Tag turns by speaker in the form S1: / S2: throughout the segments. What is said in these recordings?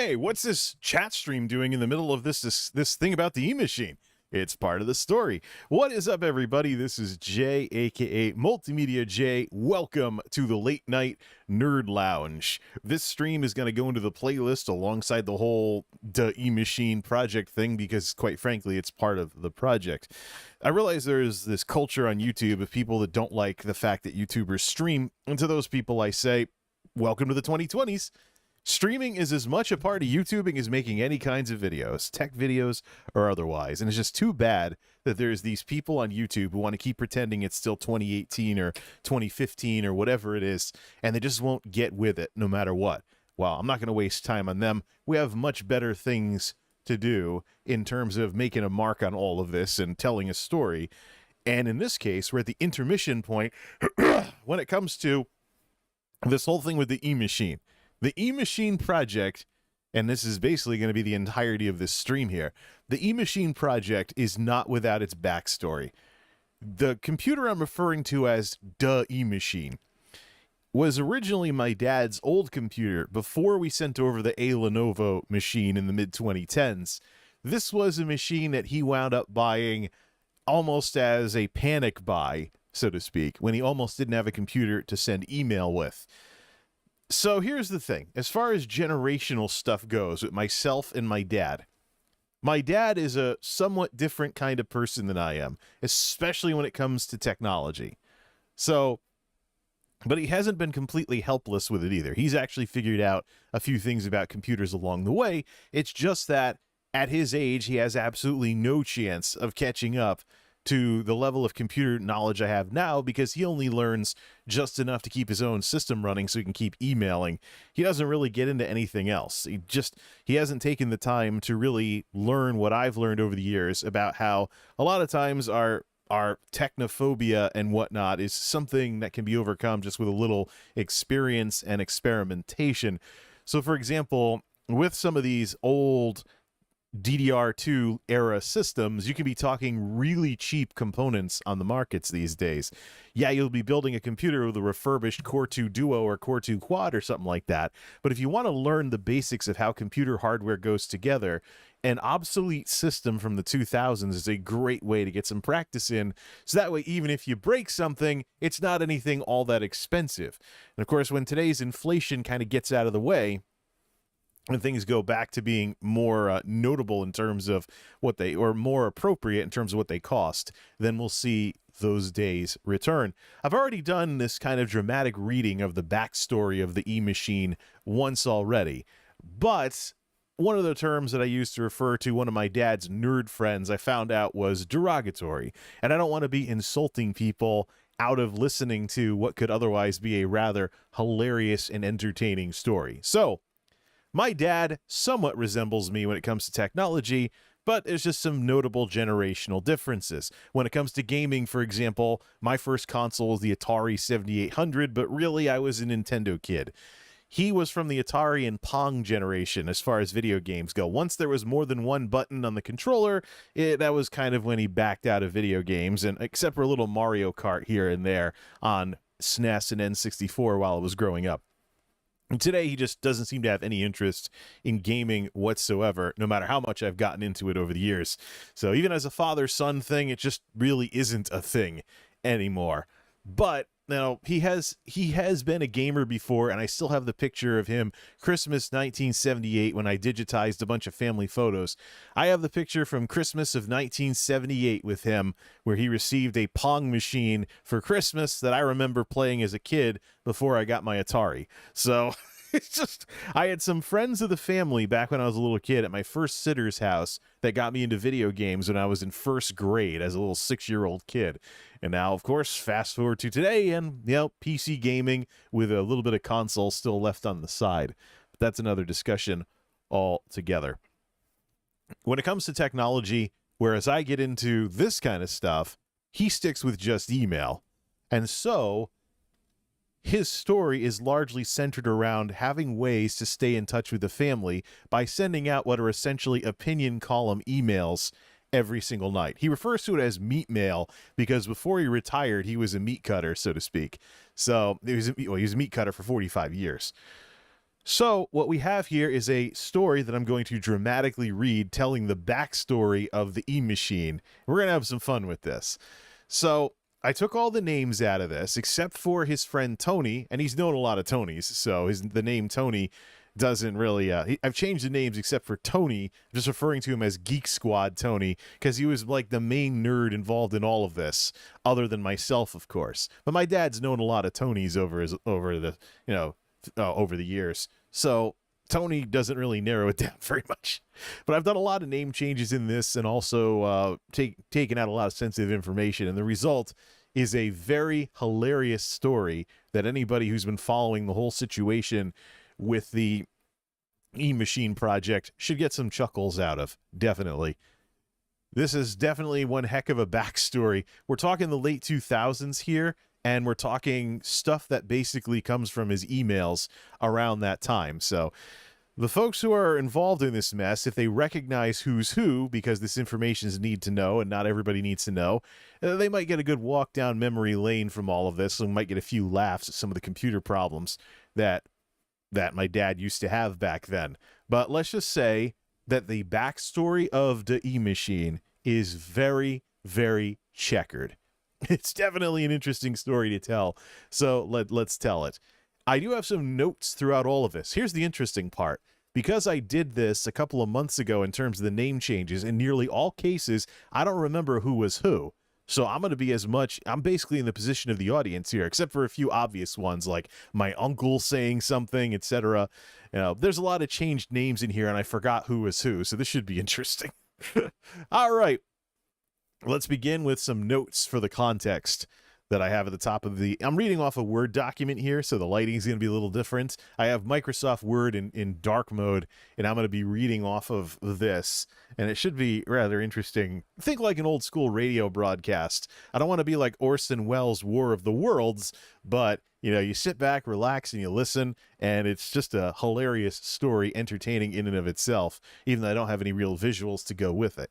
S1: Hey, what's this chat stream doing in the middle of this thing about the eMachine? It's part of the story. What is up, everybody? This is Jay, aka MultimediaJay. Welcome to the Late Night Nerd Lounge. This stream is going to go into the playlist alongside the whole eMachine project thing because, quite frankly, it's part of the project. I realize there's this culture on YouTube of people that don't like the fact that YouTubers stream, and to those people I say, welcome to the 2020s. Streaming is as much a part of YouTubing as making any kinds of videos, tech videos or otherwise. And it's just too bad that there's these people on YouTube who want to keep pretending it's still 2018 or 2015 or whatever it is, and they just won't get with it no matter what. Well, I'm not going to waste time on them. We have much better things to do in terms of making a mark on all of this and telling a story. And in this case, we're at the intermission point when it comes to this whole thing with the eMachine. The eMachine project, and this is basically going to be the entirety of this stream here, the eMachine project is not without its backstory. The computer I'm referring to as eMachine was originally my dad's old computer before we sent over the Lenovo machine in the mid-2010s. This was a machine that he wound up buying almost as a panic buy, so to speak, when he almost didn't have a computer to send email with. So here's the thing. As far as generational stuff goes with myself and my dad is a somewhat different kind of person than I am, especially when it comes to technology. So, but he hasn't been completely helpless with it either. He's actually figured out a few things about computers along the way. It's just that at his age, he has absolutely no chance of catching up to the level of computer knowledge I have now because he only learns just enough to keep his own system running so he can keep emailing. He doesn't really get into anything else. He hasn't taken the time to really learn what I've learned over the years about how a lot of times our technophobia and whatnot is something that can be overcome just with a little experience and experimentation. So, for example, with some of these old DDR2 era systems, you can be talking really cheap components on the markets these days. Yeah, you'll be building a computer with a refurbished Core 2 Duo or Core 2 Quad or something like that. But if you want to learn the basics of how computer hardware goes together, an obsolete system from the 2000s is a great way to get some practice in. So that way, even if you break something, it's not anything all that expensive. And of course, when today's inflation kind of gets out of the way, and things go back to being more notable in terms of what they, or more appropriate in terms of what they cost, then we'll see those days return. I've already done this kind of dramatic reading of the backstory of the eMachine once already, but one of the terms that I used to refer to one of my dad's nerd friends I found out was derogatory, and I don't want to be insulting people out of listening to what could otherwise be a rather hilarious and entertaining story. So, my dad somewhat resembles me when it comes to technology, but there's just some notable generational differences. When it comes to gaming, for example, my first console was the Atari 7800, but really I was a Nintendo kid. He was from the Atari and Pong generation as far as video games go. Once there was more than one button on the controller, that was kind of when he backed out of video games, and except for a little Mario Kart here and there on SNES and N64 while I was growing up. And today, he just doesn't seem to have any interest in gaming whatsoever, no matter how much I've gotten into it over the years. So even as a father-son thing, it just really isn't a thing anymore. But now he has been a gamer before, and I still have the picture of him Christmas 1978 when I digitized a bunch of family photos. I have the picture from Christmas of 1978 with him where he received a Pong machine for Christmas that I remember playing as a kid before I got my Atari. So it's just, I had some friends of the family back when I was a little kid at my first sitter's house that got me into video games when I was in first grade as a little 6-year-old kid. And now, of course, fast forward to today and, PC gaming with a little bit of console still left on the side. But that's another discussion altogether. When it comes to technology, whereas I get into this kind of stuff, he sticks with just email. And so his story is largely centered around having ways to stay in touch with the family by sending out what are essentially opinion column emails every single night. He refers to it as meat mail because before he retired, he was a meat cutter, so to speak. So he was a meat cutter for 45 years. So what we have here is a story that I'm going to dramatically read telling the backstory of the eMachine. We're going to have some fun with this. So I took all the names out of this except for his friend Tony, and he's known a lot of Tonys, so the name Tony doesn't really I've changed the names except for Tony. I'm just referring to him as Geek Squad Tony because he was like the main nerd involved in all of this, other than myself, of course. But my dad's known a lot of Tonys over the years, so Tony doesn't really narrow it down very much. But I've done a lot of name changes in this, and also taken out a lot of sensitive information, and the result is a very hilarious story that anybody who's been following the whole situation with the eMachine project should get some chuckles out of. Definitely. This is definitely one heck of a backstory. We're talking the late 2000s here, and we're talking stuff that basically comes from his emails around that time. So the folks who are involved in this mess, if they recognize who's who, because this information is need to know and not everybody needs to know, they might get a good walk down memory lane from all of this, and might get a few laughs at some of the computer problems that my dad used to have back then. But let's just say that the backstory of the eMachine is very, very checkered. It's definitely an interesting story to tell, so let's tell it. I do have some notes throughout all of this. Here's the interesting part. Because I did this a couple of months ago in terms of the name changes, in nearly all cases, I don't remember who was who. So I'm going to be I'm basically in the position of the audience here, except for a few obvious ones like my uncle saying something, etc. There's a lot of changed names in here, and I forgot who was who, so this should be interesting. All right. Let's begin with some notes for the context that I have at the top of I'm reading off a Word document here, so the lighting is going to be a little different. I have Microsoft Word in dark mode, and I'm going to be reading off of this, and it should be rather interesting. Think like an old school radio broadcast. I don't want to be like Orson Welles' War of the Worlds, but you sit back, relax, and you listen, and it's just a hilarious story, entertaining in and of itself, even though I don't have any real visuals to go with it.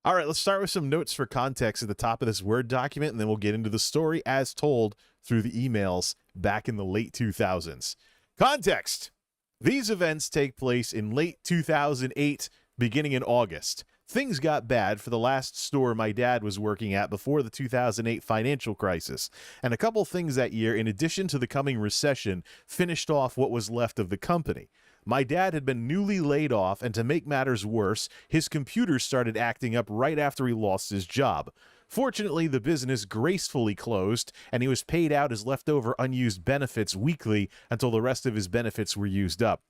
S1: All right, let's start with some notes for context at the top of this Word document, and then we'll get into the story as told through the emails back in the late 2000s. Context. These events take place in late 2008, beginning in August. Things got bad for the last store my dad was working at before the 2008 financial crisis, and a couple things that year, in addition to the coming recession, finished off what was left of the company. My dad had been newly laid off, and to make matters worse, his computer started acting up right after he lost his job. Fortunately, the business gracefully closed, and he was paid out his leftover unused benefits weekly until the rest of his benefits were used up.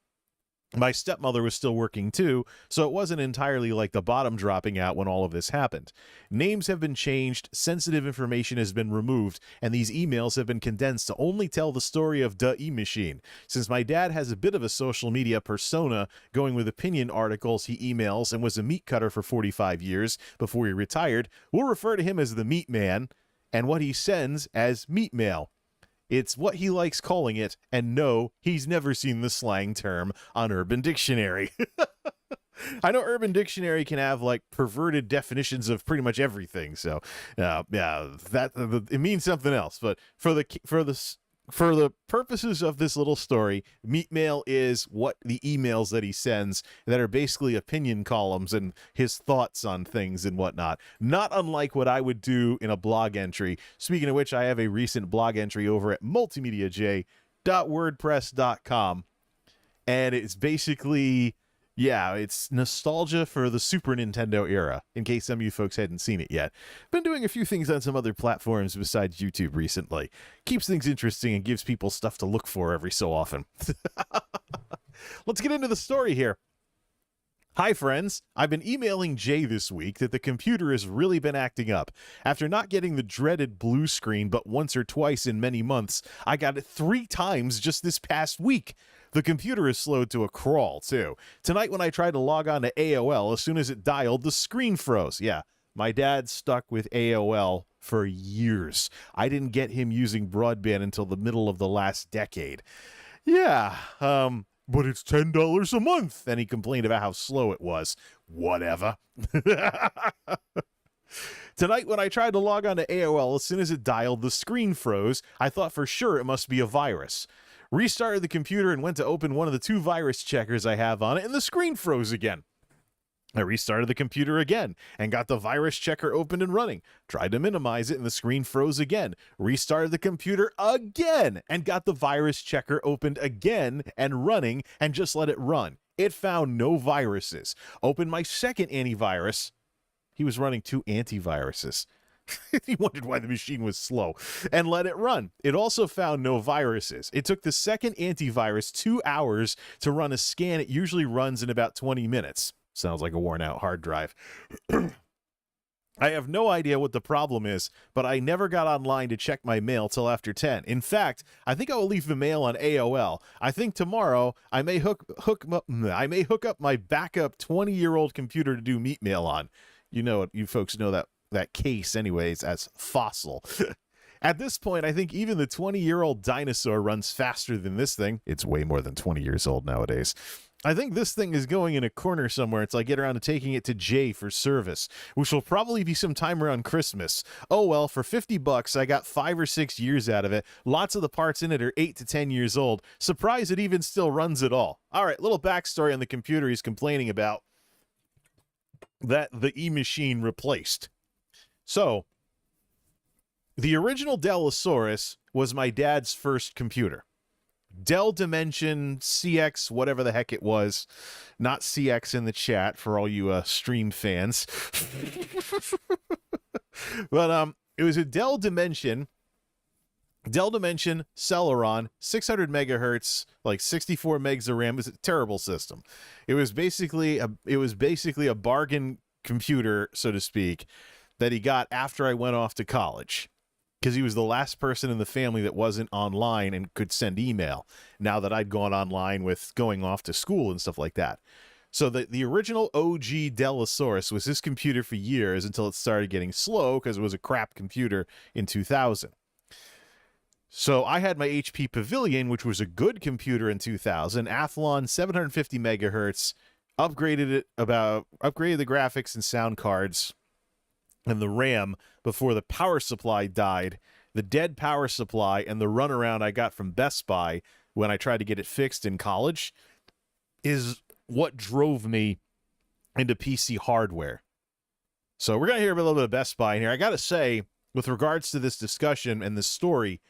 S1: My stepmother was still working too, so it wasn't entirely like the bottom dropping out when all of this happened. Names have been changed, sensitive information has been removed, and these emails have been condensed to only tell the story of the eMachine. Since my dad has a bit of a social media persona, going with opinion articles he emails, and was a meat cutter for 45 years before he retired, we'll refer to him as the Meat Man, and what he sends as Meat Mail. It's what he likes calling it, and no, he's never seen the slang term on Urban Dictionary. I know Urban Dictionary can have like perverted definitions of pretty much everything, so it means something else. But for the purposes of this little story, Meat Mail is what the emails that he sends that are basically opinion columns and his thoughts on things and whatnot. Not unlike what I would do in a blog entry. Speaking of which, I have a recent blog entry over at MultimediaJay.wordpress.com, and it's basically, it's nostalgia for the Super Nintendo era, in case some of you folks hadn't seen it yet. Been doing a few things on some other platforms besides YouTube recently. Keeps things interesting and gives people stuff to look for every so often. Let's get into the story here. Hi friends, I've been emailing Jay this week that the computer has really been acting up. After not getting the dreaded blue screen but once or twice in many months, I got it 3 times just this past week. The computer is slowed to a crawl, too. Tonight when I tried to log on to AOL, as soon as it dialed, the screen froze. Yeah, my dad stuck with AOL for years. I didn't get him using broadband until the middle of the last decade. Yeah, but it's $10 a month. And he complained about how slow it was. Whatever. Tonight, when I tried to log on to AOL, as soon as it dialed, the screen froze. I thought for sure it must be a virus. Restarted the computer and went to open one of the 2 virus checkers I have on it, and the screen froze again. I restarted the computer again and got the virus checker opened and running. Tried to minimize it and the screen froze again. Restarted the computer again and got the virus checker opened again and running and just let it run. It found no viruses. Opened my second antivirus. He was running 2 antiviruses. He wondered why the machine was slow and let it run. It also found no viruses. It took the second antivirus 2 hours to run a scan. It usually runs in about 20 minutes. Sounds like a worn out hard drive. I have no idea what the problem is, but I never got online to check my mail till after 10. In fact, I think I will leave the mail on AOL. I think tomorrow I may hook up my backup 20-year-old computer to do meat mail on. You know it, you folks know that case anyways as fossil. At this point, I think even the 20-year-old dinosaur runs faster than this thing. It's way more than 20 years old nowadays. I think this thing is going in a corner somewhere until I get around to taking it to Jay for service, which will probably be sometime around Christmas. Oh well, for $50, I got 5 or 6 years out of it. Lots of the parts in it are 8 to 10 years old. Surprised it even still runs at all. All right, little backstory on the computer he's complaining about that the eMachine replaced. So, the original Dellosaurus was my dad's first computer. Dell Dimension CX, whatever the heck it was. Not CX in the chat for all you stream fans. But it was a Dell Dimension Celeron, 600 megahertz, like 64 megs of RAM. It was a terrible system. It was basically a bargain computer, so to speak, that he got after I went off to college, because he was the last person in the family that wasn't online and could send email now that I'd gone online with going off to school and stuff like that. So the original OG Dellosaurus was his computer for years until it started getting slow because it was a crap computer in 2000. So I had my HP Pavilion, which was a good computer in 2000, Athlon 750 megahertz, upgraded the graphics and sound cards and the RAM before the power supply died. The dead power supply and the runaround I got from Best Buy when I tried to get it fixed in college is what drove me into PC hardware. So we're going to hear a little bit of Best Buy in here. I got to say, with regards to this discussion and this story,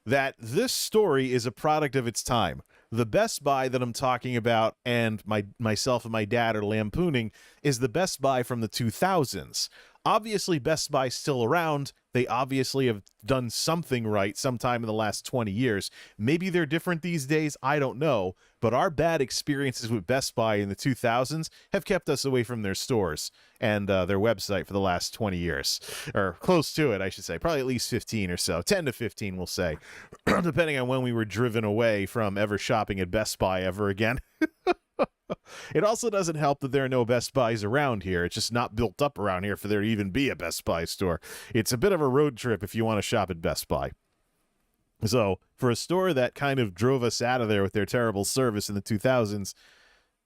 S1: that this story is a product of its time. The Best Buy that I'm talking about and myself and my dad are lampooning is the Best Buy from the 2000s. Obviously, Best Buy's still around. They obviously have done something right sometime in the last 20 years. Maybe they're different these days. I don't know. But our bad experiences with Best Buy in the 2000s have kept us away from their stores and their website for the last 20 years. Or close to it, I should say. Probably at least 15 or so. 10 to 15, we'll say. Depending on when we were driven away from ever shopping at Best Buy ever again. It also doesn't help that there are no Best Buys around here. It's just not built up around here for there to even be a Best Buy store. It's a bit of a road trip if you want to shop at Best Buy. So, for a store that kind of drove us out of there with their terrible service in the 2000s,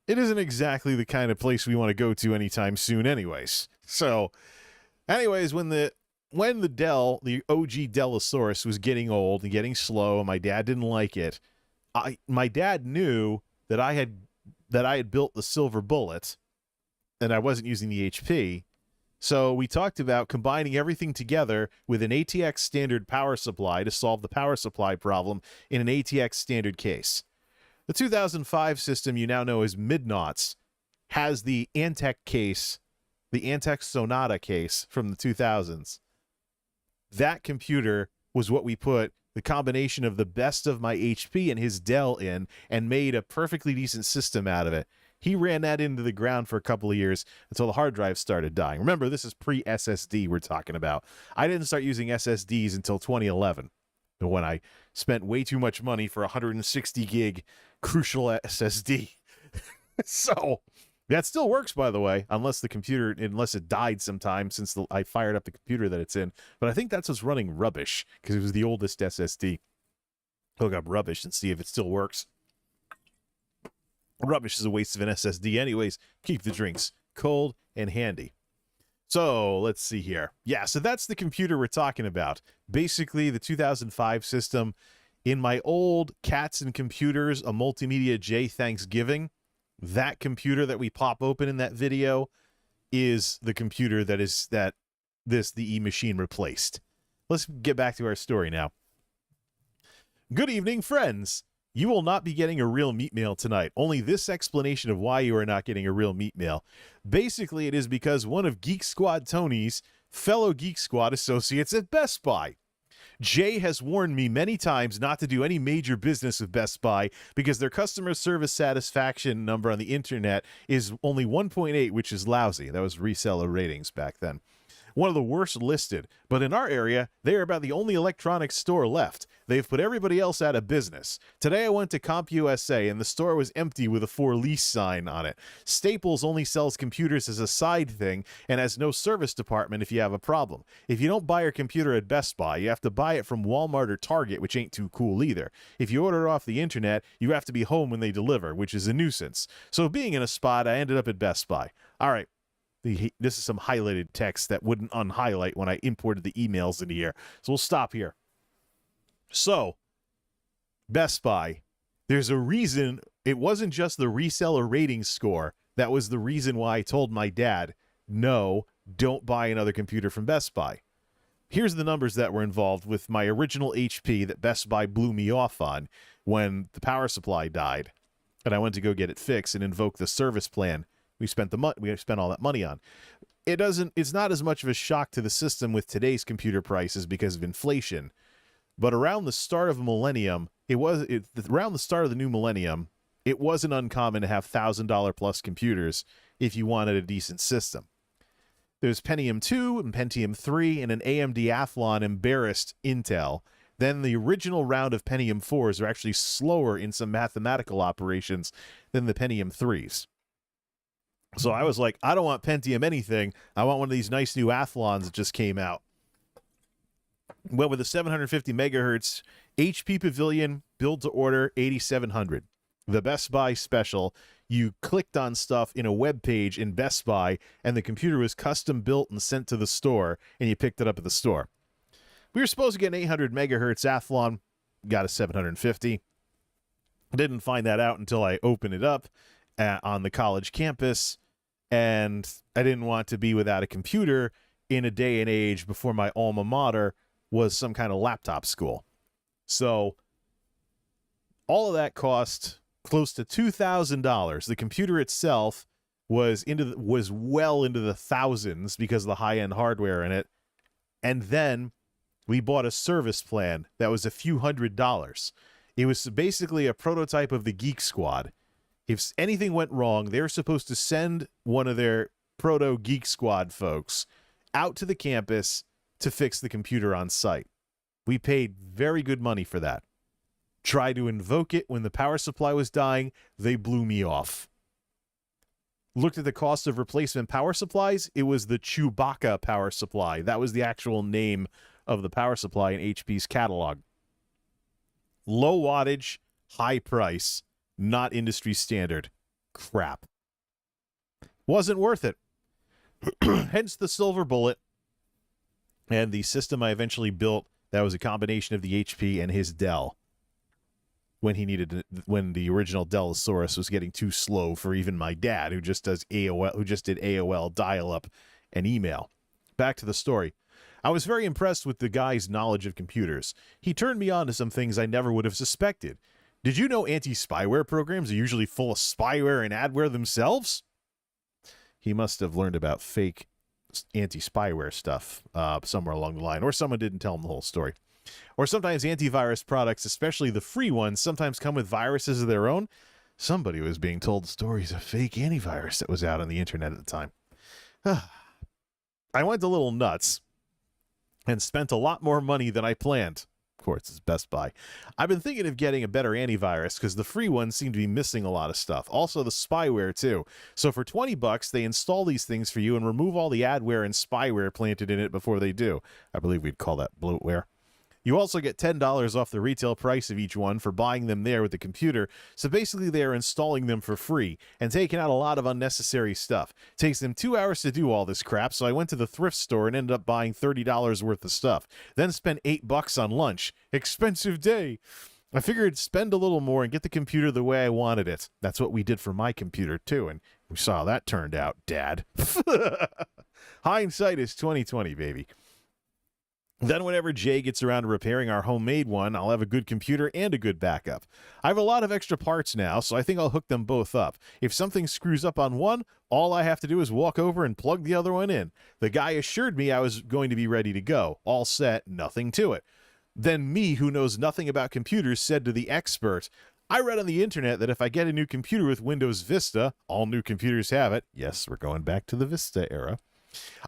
S1: it isn't exactly the kind of place we want to go to anytime soon anyways. So, anyways, when the OG Dellosaurus was getting old and getting slow and my dad didn't like it, my dad knew that I had built the Silver Bullet, and I wasn't using the HP. So we talked about combining everything together with an ATX standard power supply to solve the power supply problem in an ATX standard case. The 2005 system you now know as Midnaughts has the Antec case, the Antec Sonata case from the 2000s. That computer was what we put the combination of the best of my HP and his Dell in and made a perfectly decent system out of it. He ran that into the ground for a couple of years until the hard drive started dying. Remember, this is pre-SSD we're talking about. I didn't start using SSDs until 2011 when I spent way too much money for a 160 gig Crucial SSD. So that still works, by the way, unless it died sometime since I fired up the computer that it's in. But I think that's what's running rubbish because it was the oldest SSD. Hook up rubbish and see if it still works. Rubbish is a waste of an SSD anyways. Keep the drinks cold and handy. So let's see here. Yeah, so that's the computer we're talking about. Basically, the 2005 system In my old Cats and Computers, a MultimediaJay Thanksgiving, that computer that we pop open in that video is the computer the eMachine replaced. Let's get back to our story now. Good evening, friends. You will not be getting a real meat mail tonight. Only this explanation of why you are not getting a real meat mail. Basically, it is because one of Geek Squad Tony's fellow Geek Squad associates at Best Buy. Jay has warned me many times not to do any major business with Best Buy because their customer service satisfaction number on the internet is only 1.8, which is lousy. That was reseller ratings back then. One of the worst listed, but in our area, they are about the only electronics store left. They've put everybody else out of business. Today I went to CompUSA and the store was empty with a for lease sign on it. Staples only sells computers as a side thing and has no service department if you have a problem. If you don't buy your computer at Best Buy, you have to buy it from Walmart or Target, which ain't too cool either. If you order it off the internet, you have to be home when they deliver, which is a nuisance. So being in a spot, I ended up at Best Buy. All right. This is some highlighted text that wouldn't unhighlight when I imported the emails into here. So we'll stop here. So, Best Buy, there's a reason. It wasn't just the reseller rating score. That was the reason why I told my dad, no, don't buy another computer from Best Buy. Here's the numbers that were involved with my original HP that Best Buy blew me off on when the power supply died. And I went to go get it fixed and invoke the service plan we spent all that money on. It's not as much of a shock to the system with today's computer prices because of inflation. But around the start of the millennium, around the start of the new millennium, it wasn't uncommon to have $1,000 plus computers if you wanted a decent system. There's Pentium 2 and Pentium 3 and an AMD Athlon embarrassed Intel. Then the original round of Pentium 4s are actually slower in some mathematical operations than the Pentium 3s. So I was like, I don't want Pentium anything. I want one of these nice new Athlons that just came out. Went with a 750 megahertz HP Pavilion build to order 8700. The Best Buy special. You clicked on stuff in a web page in Best Buy, and the computer was custom built and sent to the store, and you picked it up at the store. We were supposed to get an 800 megahertz Athlon. Got a 750. Didn't find that out until I opened it up on the college campus, and I didn't want to be without a computer in a day and age before my alma mater was some kind of laptop school. So all of that cost close to $2,000. The computer itself was well into the thousands because of the high-end hardware in it. And then we bought a service plan that was a few $100s. It was basically a prototype of the Geek Squad. If anything went wrong, they were supposed to send one of their proto Geek Squad folks out to the campus to fix the computer on site. We paid very good money for that. Tried to invoke it when the power supply was dying. They blew me off. Looked at the cost of replacement power supplies. It was the Chewbacca power supply. That was the actual name of the power supply in HP's catalog. Low wattage, high price. Not industry standard. Crap. Wasn't worth it. Hence the silver bullet. And the system I eventually built that was a combination of the HP and his Dell. When the original Dellosaurus was getting too slow for even my dad, who just did AOL dial-up and email. Back to the story. I was very impressed with the guy's knowledge of computers. He turned me on to some things I never would have suspected. Did you know anti-spyware programs are usually full of spyware and adware themselves? He must have learned about fake anti-spyware stuff somewhere along the line, or someone didn't tell him the whole story. Or sometimes antivirus products, especially the free ones, sometimes come with viruses of their own. Somebody was being told stories of fake antivirus that was out on the internet at the time. I went a little nuts and spent a lot more money than I planned. Of course, it's Best Buy. I've been thinking of getting a better antivirus because the free ones seem to be missing a lot of stuff. Also, the spyware, too. So for $20, they install these things for you and remove all the adware and spyware planted in it before they do. I believe we'd call that bloatware. You also get $10 off the retail price of each one for buying them there with the computer, so basically they are installing them for free and taking out a lot of unnecessary stuff. It takes them 2 hours to do all this crap, so I went to the thrift store and ended up buying $30 worth of stuff, then spent $8 on lunch. Expensive day. I figured spend a little more and get the computer the way I wanted it. That's what we did for my computer, too, and we saw how that turned out, Dad. Hindsight is 20/20, baby. Then whenever Jay gets around to repairing our homemade one, I'll have a good computer and a good backup. I have a lot of extra parts now, so I think I'll hook them both up. If something screws up on one, all I have to do is walk over and plug the other one in. The guy assured me I was going to be ready to go. All set, nothing to it. Then me, who knows nothing about computers, said to the expert, I read on the internet that if I get a new computer with Windows Vista, all new computers have it. Yes, we're going back to the Vista era.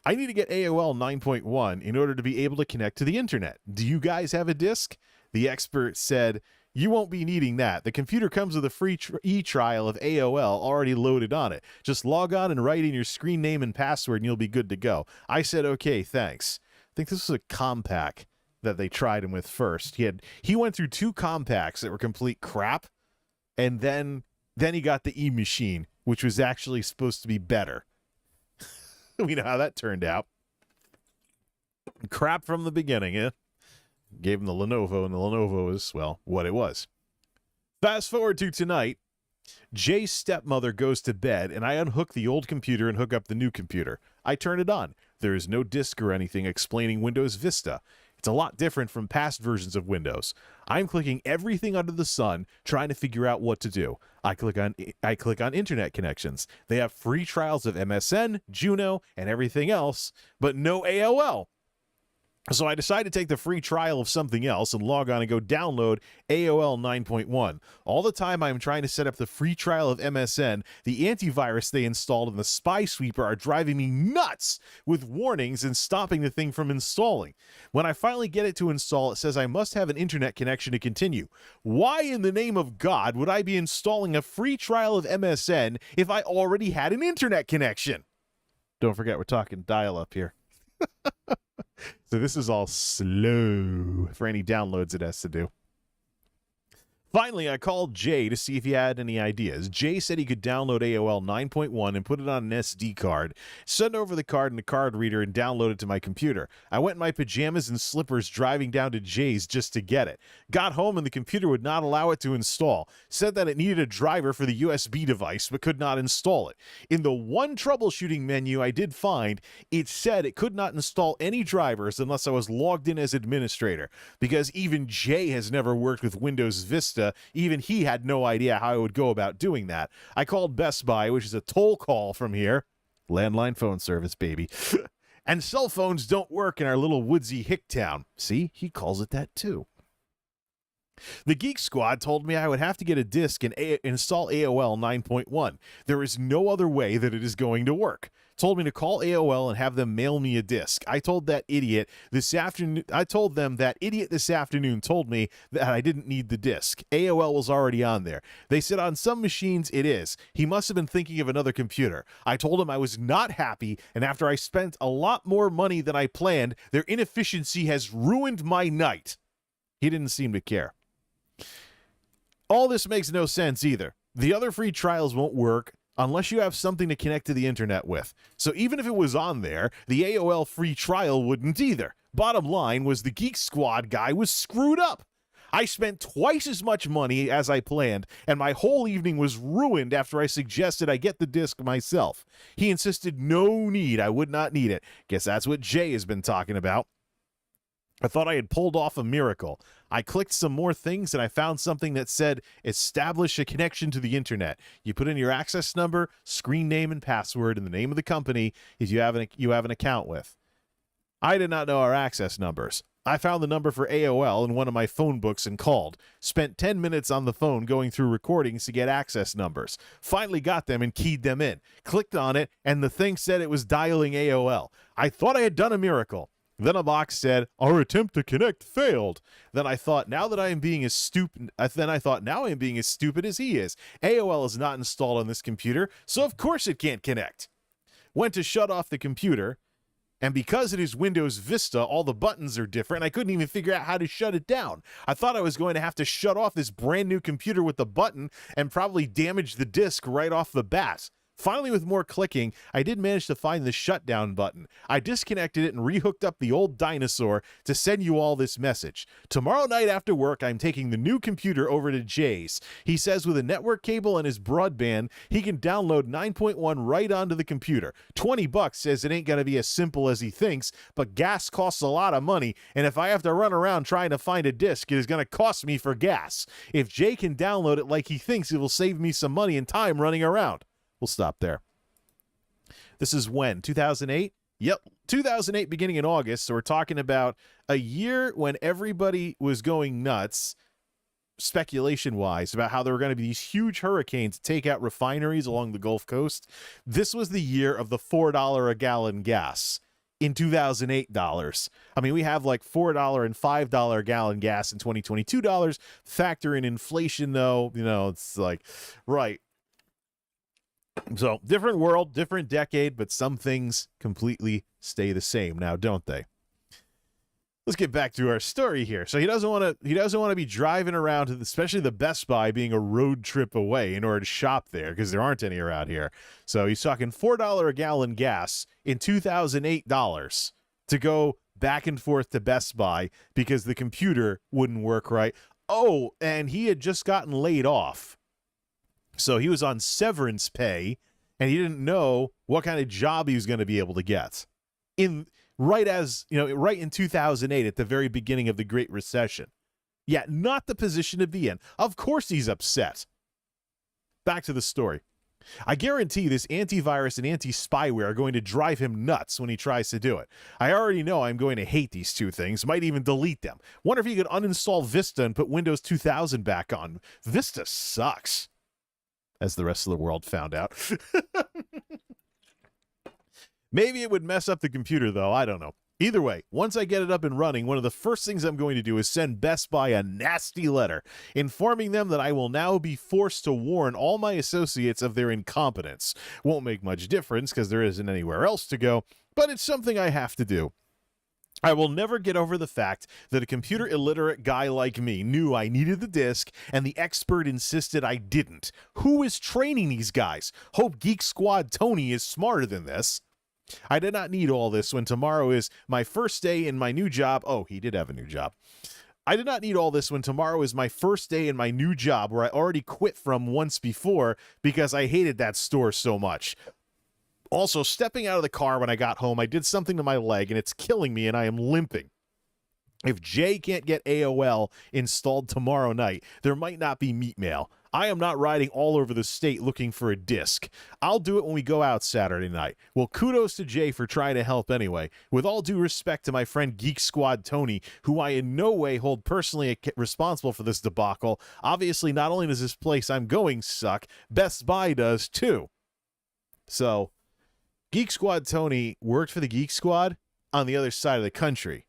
S1: I need to get AOL 9.1 in order to be able to connect to the internet. Do you guys have a disk? The expert said, you won't be needing that. The computer comes with a free e-trial of AOL already loaded on it. Just log on and write in your screen name and password and you'll be good to go. I said, okay, thanks. I think this was a Compaq that they tried him with first. He went through 2 Compaqs that were complete crap, and then he got the eMachine, which was actually supposed to be better. We know how that turned out. Crap from the beginning, eh? Gave him the Lenovo, and the Lenovo is, well, what it was. Fast forward to tonight. Jay's stepmother goes to bed, and I unhook the old computer and hook up the new computer. I turn it on. There is no disk or anything explaining Windows Vista. It's a lot different from past versions of Windows. I'm clicking everything under the sun, trying to figure out what to do. I click on internet connections. They have free trials of MSN, Juno, and everything else, but no AOL. So I decided to take the free trial of something else and log on and go download AOL 9.1. All the time I'm trying to set up the free trial of MSN, the antivirus they installed and the spy sweeper are driving me nuts with warnings and stopping the thing from installing. When I finally get it to install, it says I must have an internet connection to continue. Why in the name of God would I be installing a free trial of MSN if I already had an internet connection? Don't forget, we're talking dial-up here. So this is all slow for any downloads it has to do. Finally, I called Jay to see if he had any ideas. Jay said he could download AOL 9.1 and put it on an SD card, send over the card in a card reader, and download it to my computer. I went in my pajamas and slippers driving down to Jay's just to get it. Got home and the computer would not allow it to install. Said that it needed a driver for the USB device but could not install it. In the one troubleshooting menu I did find, it said it could not install any drivers unless I was logged in as administrator, because even Jay has never worked with Windows Vista. Even he had no idea how I would go about doing that. I called Best Buy, which is a toll call from here. Landline phone service, baby. And cell phones don't work in our little woodsy hick town. See, he calls it that too. The Geek Squad told me I would have to get a disk and install AOL 9.1. There is no other way that it is going to work. Told me to call AOL and have them mail me a disk. I told them that idiot this afternoon told me that I didn't need the disk. AOL was already on there. They said on some machines it is. He must have been thinking of another computer. I told him I was not happy, and after I spent a lot more money than I planned, their inefficiency has ruined my night. He didn't seem to care. All this makes no sense either. The other free trials won't work unless you have something to connect to the internet with. So even if it was on there, the AOL free trial wouldn't either. Bottom line was the Geek Squad guy was screwed up. I spent twice as much money as I planned, and my whole evening was ruined after I suggested I get the disc myself. He insisted no need, I would not need it. Guess that's what Jay has been talking about. I thought I had pulled off a miracle. I clicked some more things and I found something that said, establish a connection to the internet. You put in your access number, screen name, and password, and the name of the company you have an account with. I did not know our access numbers. I found the number for AOL in one of my phone books and called. Spent 10 minutes on the phone going through recordings to get access numbers. Finally got them and keyed them in. Clicked on it, and the thing said it was dialing AOL. I thought I had done a miracle. Then a box said, our attempt to connect failed. Then I thought, now I am being as stupid as he is. AOL is not installed on this computer, so of course it can't connect. Went to shut off the computer, And because it is Windows Vista, all the buttons are different. I couldn't even figure out how to shut it down. I thought I was going to have to shut off this brand new computer with the button and probably damage the disk right off the bat. Finally, with more clicking, I did manage to find the shutdown button. I disconnected it and rehooked up the old dinosaur to send you all this message. Tomorrow night after work, I'm taking the new computer over to Jay's. He says with a network cable and his broadband, he can download 9.1 right onto the computer. $20 says it ain't going to be as simple as he thinks, but gas costs a lot of money, and if I have to run around trying to find a disk, it is going to cost me for gas. If Jay can download it like he thinks, it will save me some money and time running around. We'll stop there. This is when? 2008? Yep, 2008, beginning in August. So we're talking about a year when everybody was going nuts, speculation-wise, about how there were going to be these huge hurricanes to take out refineries along the Gulf Coast. This was the year of the $4 a gallon gas in 2008 dollars. I mean, we have like $4 and $5 a gallon gas in 2022 dollars. Factor in inflation, though, you know, it's like, right. So, different world, different decade, but some things completely stay the same now, don't they? Let's get back to our story here. So he doesn't want to be driving around, especially the Best Buy being a road trip away in order to shop there because there aren't any around here. So he's talking $4 a gallon gas in 2008 dollars to go back and forth to Best Buy because the computer wouldn't work right. Oh, and he had just gotten laid off. So he was on severance pay, and he didn't know what kind of job he was going to be able to get. Right in 2008, at the very beginning of the Great Recession. Yeah, not the position to be in. Of course he's upset. Back to the story. I guarantee this antivirus and anti-spyware are going to drive him nuts when he tries to do it. I already know I'm going to hate these two things, might even delete them. Wonder if he could uninstall Vista and put Windows 2000 back on. Vista sucks, as the rest of the world found out. Maybe it would mess up the computer, though. I don't know. Either way, once I get it up and running, one of the first things I'm going to do is send Best Buy a nasty letter informing them that I will now be forced to warn all my associates of their incompetence. Won't make much difference because there isn't anywhere else to go, but it's something I have to do. I will never get over the fact that a computer illiterate guy like me knew I needed the disk and the expert insisted I didn't. Who is training these guys? Hope Geek Squad Tony is smarter than this. I did not need all this when tomorrow is my first day in my new job. Oh, he did have a new job. I did not need all this when tomorrow is my first day in my new job where I already quit from once before because I hated that store so much. Also, stepping out of the car when I got home, I did something to my leg and it's killing me and I am limping. If Jay can't get AOL installed tomorrow night, there might not be meat mail. I am not riding all over the state looking for a disc. I'll do it when we go out Saturday night. Well, kudos to Jay for trying to help anyway. With all due respect to my friend Geek Squad Tony, who I in no way hold personally responsible for this debacle, obviously not only does this place I'm going suck, Best Buy does too. So, Geek Squad Tony worked for the Geek Squad on the other side of the country.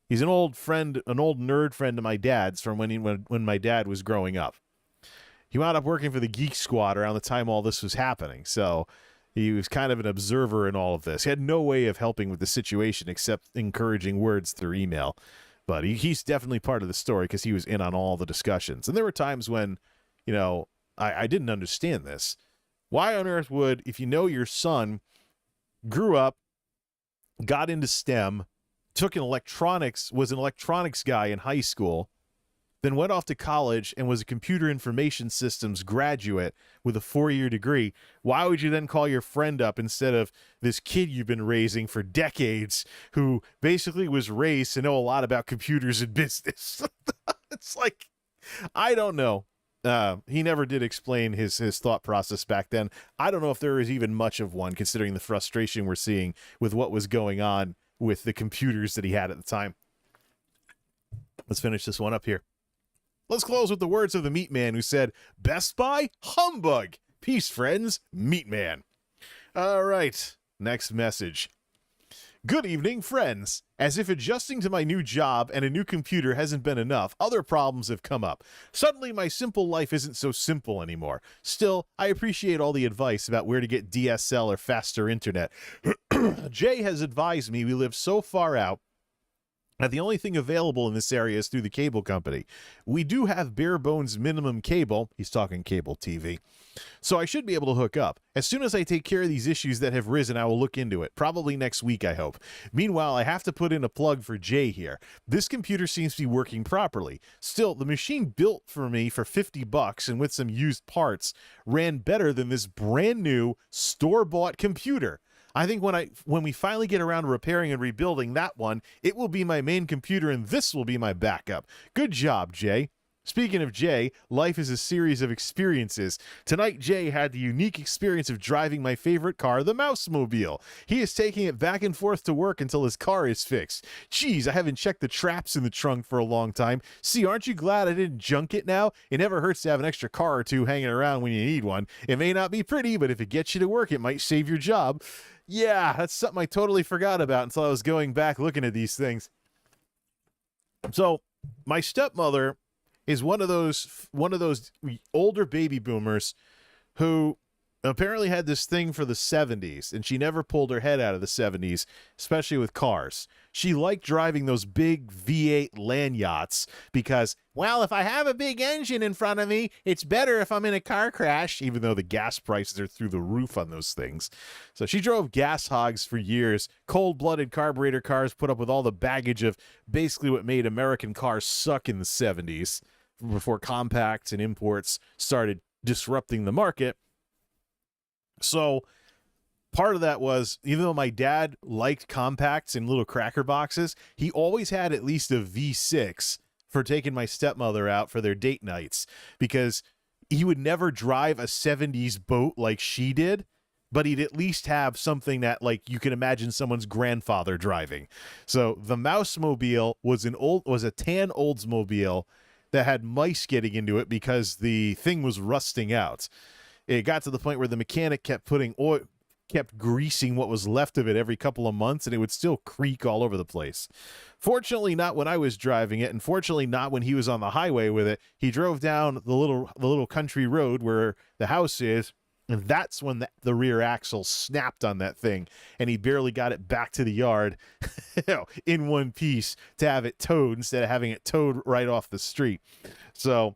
S1: He's an old friend, an old nerd friend of my dad's from when my dad was growing up. He wound up working for the Geek Squad around the time all this was happening, so he was kind of an observer in all of this. He had no way of helping with the situation except encouraging words through email, but he's definitely part of the story because he was in on all the discussions. And there were times when, I didn't understand this. Why on earth would, if you know your son grew up, got into STEM, was an electronics guy in high school, then went off to college and was a computer information systems graduate with a 4-year degree, why would you then call your friend up instead of this kid you've been raising for decades who basically was raised to know a lot about computers and business? It's like, I don't know. He never did explain his thought process back then. I don't know if there is even much of one, considering the frustration we're seeing with what was going on with the computers that he had at the time. Let's finish this one up here. Let's close with the words of the Meat Man who said, Best Buy? Humbug! Peace, friends. Meat Man. All right. Next message. Good evening, friends. As if adjusting to my new job and a new computer hasn't been enough, other problems have come up. Suddenly, my simple life isn't so simple anymore. Still, I appreciate all the advice about where to get DSL or faster internet. Jay has advised me we live so far out that the only thing available in this area is through the cable company. We do have bare bones minimum cable. He's talking cable TV. So I should be able to hook up. As soon as I take care of these issues that have risen, I will look into it. Probably next week, I hope. Meanwhile, I have to put in a plug for Jay here. This computer seems to be working properly. Still, the machine built for me for $50 and with some used parts ran better than this brand new store-bought computer. I think when we finally get around to repairing and rebuilding that one, it will be my main computer and this will be my backup. Good job, Jay. Speaking of Jay, life is a series of experiences. Tonight, Jay had the unique experience of driving my favorite car, the MultimediaJay. He is taking it back and forth to work until his car is fixed. Geez, I haven't checked the traps in the trunk for a long time. See, aren't you glad I didn't junk it now? It never hurts to have an extra car or two hanging around when you need one. It may not be pretty, but if it gets you to work, it might save your job. Yeah, that's something I totally forgot about until I was going back looking at these things. So, my stepmother is one of those older baby boomers who apparently had this thing for the 70s, and she never pulled her head out of the 70s, especially with cars. She liked driving those big V8 land yachts because, well, if I have a big engine in front of me, it's better if I'm in a car crash, even though the gas prices are through the roof on those things. So she drove gas hogs for years, cold-blooded carburetor cars, put up with all the baggage of basically what made American cars suck in the 70s, before compacts and imports started disrupting the market. So part of that was, even though my dad liked compacts and little cracker boxes, he always had at least a V6 for taking my stepmother out for their date nights, because he would never drive a 70s boat like she did, but he'd at least have something that, like, you can imagine someone's grandfather driving. So the MultimediaJay was a tan Oldsmobile that had mice getting into it because the thing was rusting out. It got to the point where the mechanic kept greasing what was left of it every couple of months, and it would still creak all over the place. Fortunately, not when I was driving it, and fortunately not when he was on the highway with it. He drove down the little country road where the house is, and that's when the rear axle snapped on that thing, and he barely got it back to the yard in one piece to have it towed instead of having it towed right off the street. So,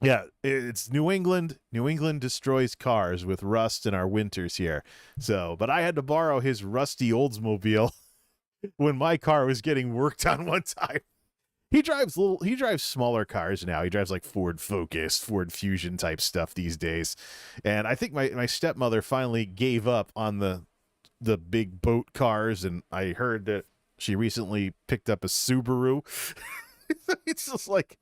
S1: yeah, it's New England. New England destroys cars with rust in our winters here. So, but I had to borrow his rusty Oldsmobile when my car was getting worked on one time. He drives smaller cars now. He drives like Ford Focus, Ford Fusion type stuff these days. And I think my stepmother finally gave up on the big boat cars, and I heard that she recently picked up a Subaru. It's just like,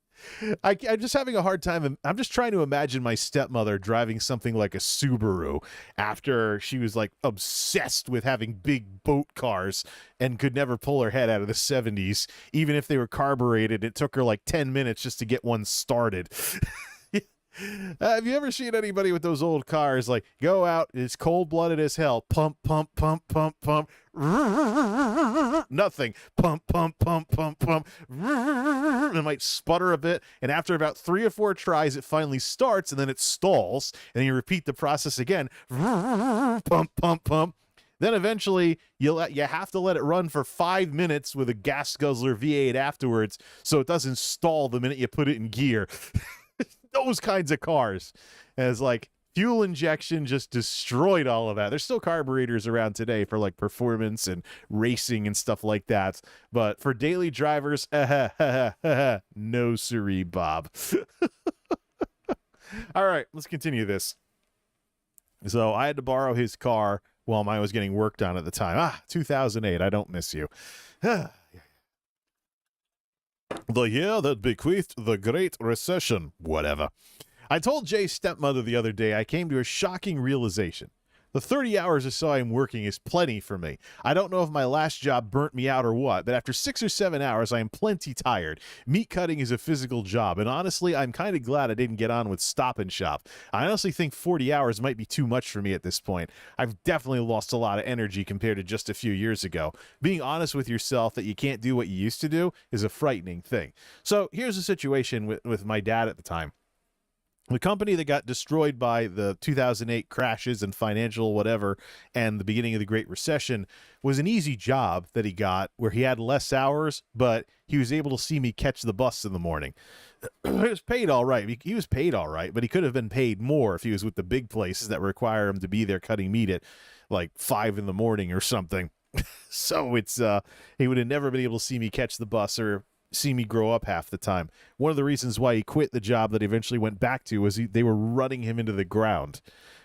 S1: I'm just having a hard time. I'm just trying to imagine my stepmother driving something like a Subaru after she was like obsessed with having big boat cars and could never pull her head out of the 70s. Even if they were carbureted, it took her like 10 minutes just to get one started. Have you ever seen anybody with those old cars, like, go out, it's cold-blooded as hell, pump, pump, pump, pump, pump, nothing, pump, pump, pump, pump, pump, and it might sputter a bit, and after about 3 or 4 tries, it finally starts, and then it stalls, and then you repeat the process again, pump, pump, pump. Then eventually, you have to let it run for 5 minutes with a gas guzzler V8 afterwards, so it doesn't stall the minute you put it in gear. Those kinds of cars. As like fuel injection just destroyed all of that. There's still carburetors around today for like performance and racing and stuff like that. But for daily drivers, no siree, Bob. All right, let's continue this. So I had to borrow his car while mine was getting worked on at the time. 2008. I don't miss you. The year that bequeathed the Great Recession. Whatever. I told Jay's stepmother the other day I came to a shocking realization. The 30 hours or so I'm working is plenty for me. I don't know if my last job burnt me out or what, but after 6 or 7 hours, I am plenty tired. Meat cutting is a physical job, and honestly, I'm kind of glad I didn't get on with Stop and Shop. I honestly think 40 hours might be too much for me at this point. I've definitely lost a lot of energy compared to just a few years ago. Being honest with yourself that you can't do what you used to do is a frightening thing. So here's the situation with my dad at the time. The company that got destroyed by the 2008 crashes and financial whatever and the beginning of the Great Recession was an easy job that he got where he had less hours, but he was able to see me catch the bus in the morning. It was paid all right. He was paid all right, but he could have been paid more if he was with the big places that require him to be there cutting meat at like 5 in the morning or something. So it's he would have never been able to see me catch the bus or see me grow up half the time. One of the reasons why he quit the job that he eventually went back to was they were running him into the ground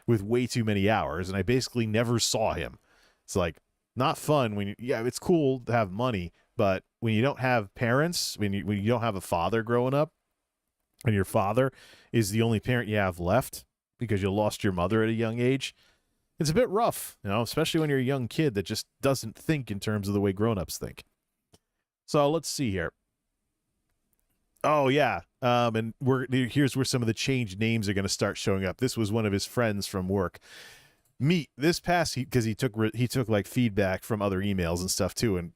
S1: with way too many hours, and I basically never saw him. It's like not fun when it's cool to have money, but when you don't have parents, when you don't have a father growing up, and your father is the only parent you have left because you lost your mother at a young age, it's a bit rough, especially when you're a young kid that just doesn't think in terms of the way grown-ups think. So let's see here. Oh, yeah. And here's where some of the changed names are going to start showing up. This was one of his friends from work. Meet this past, because he took like feedback from other emails and stuff too, and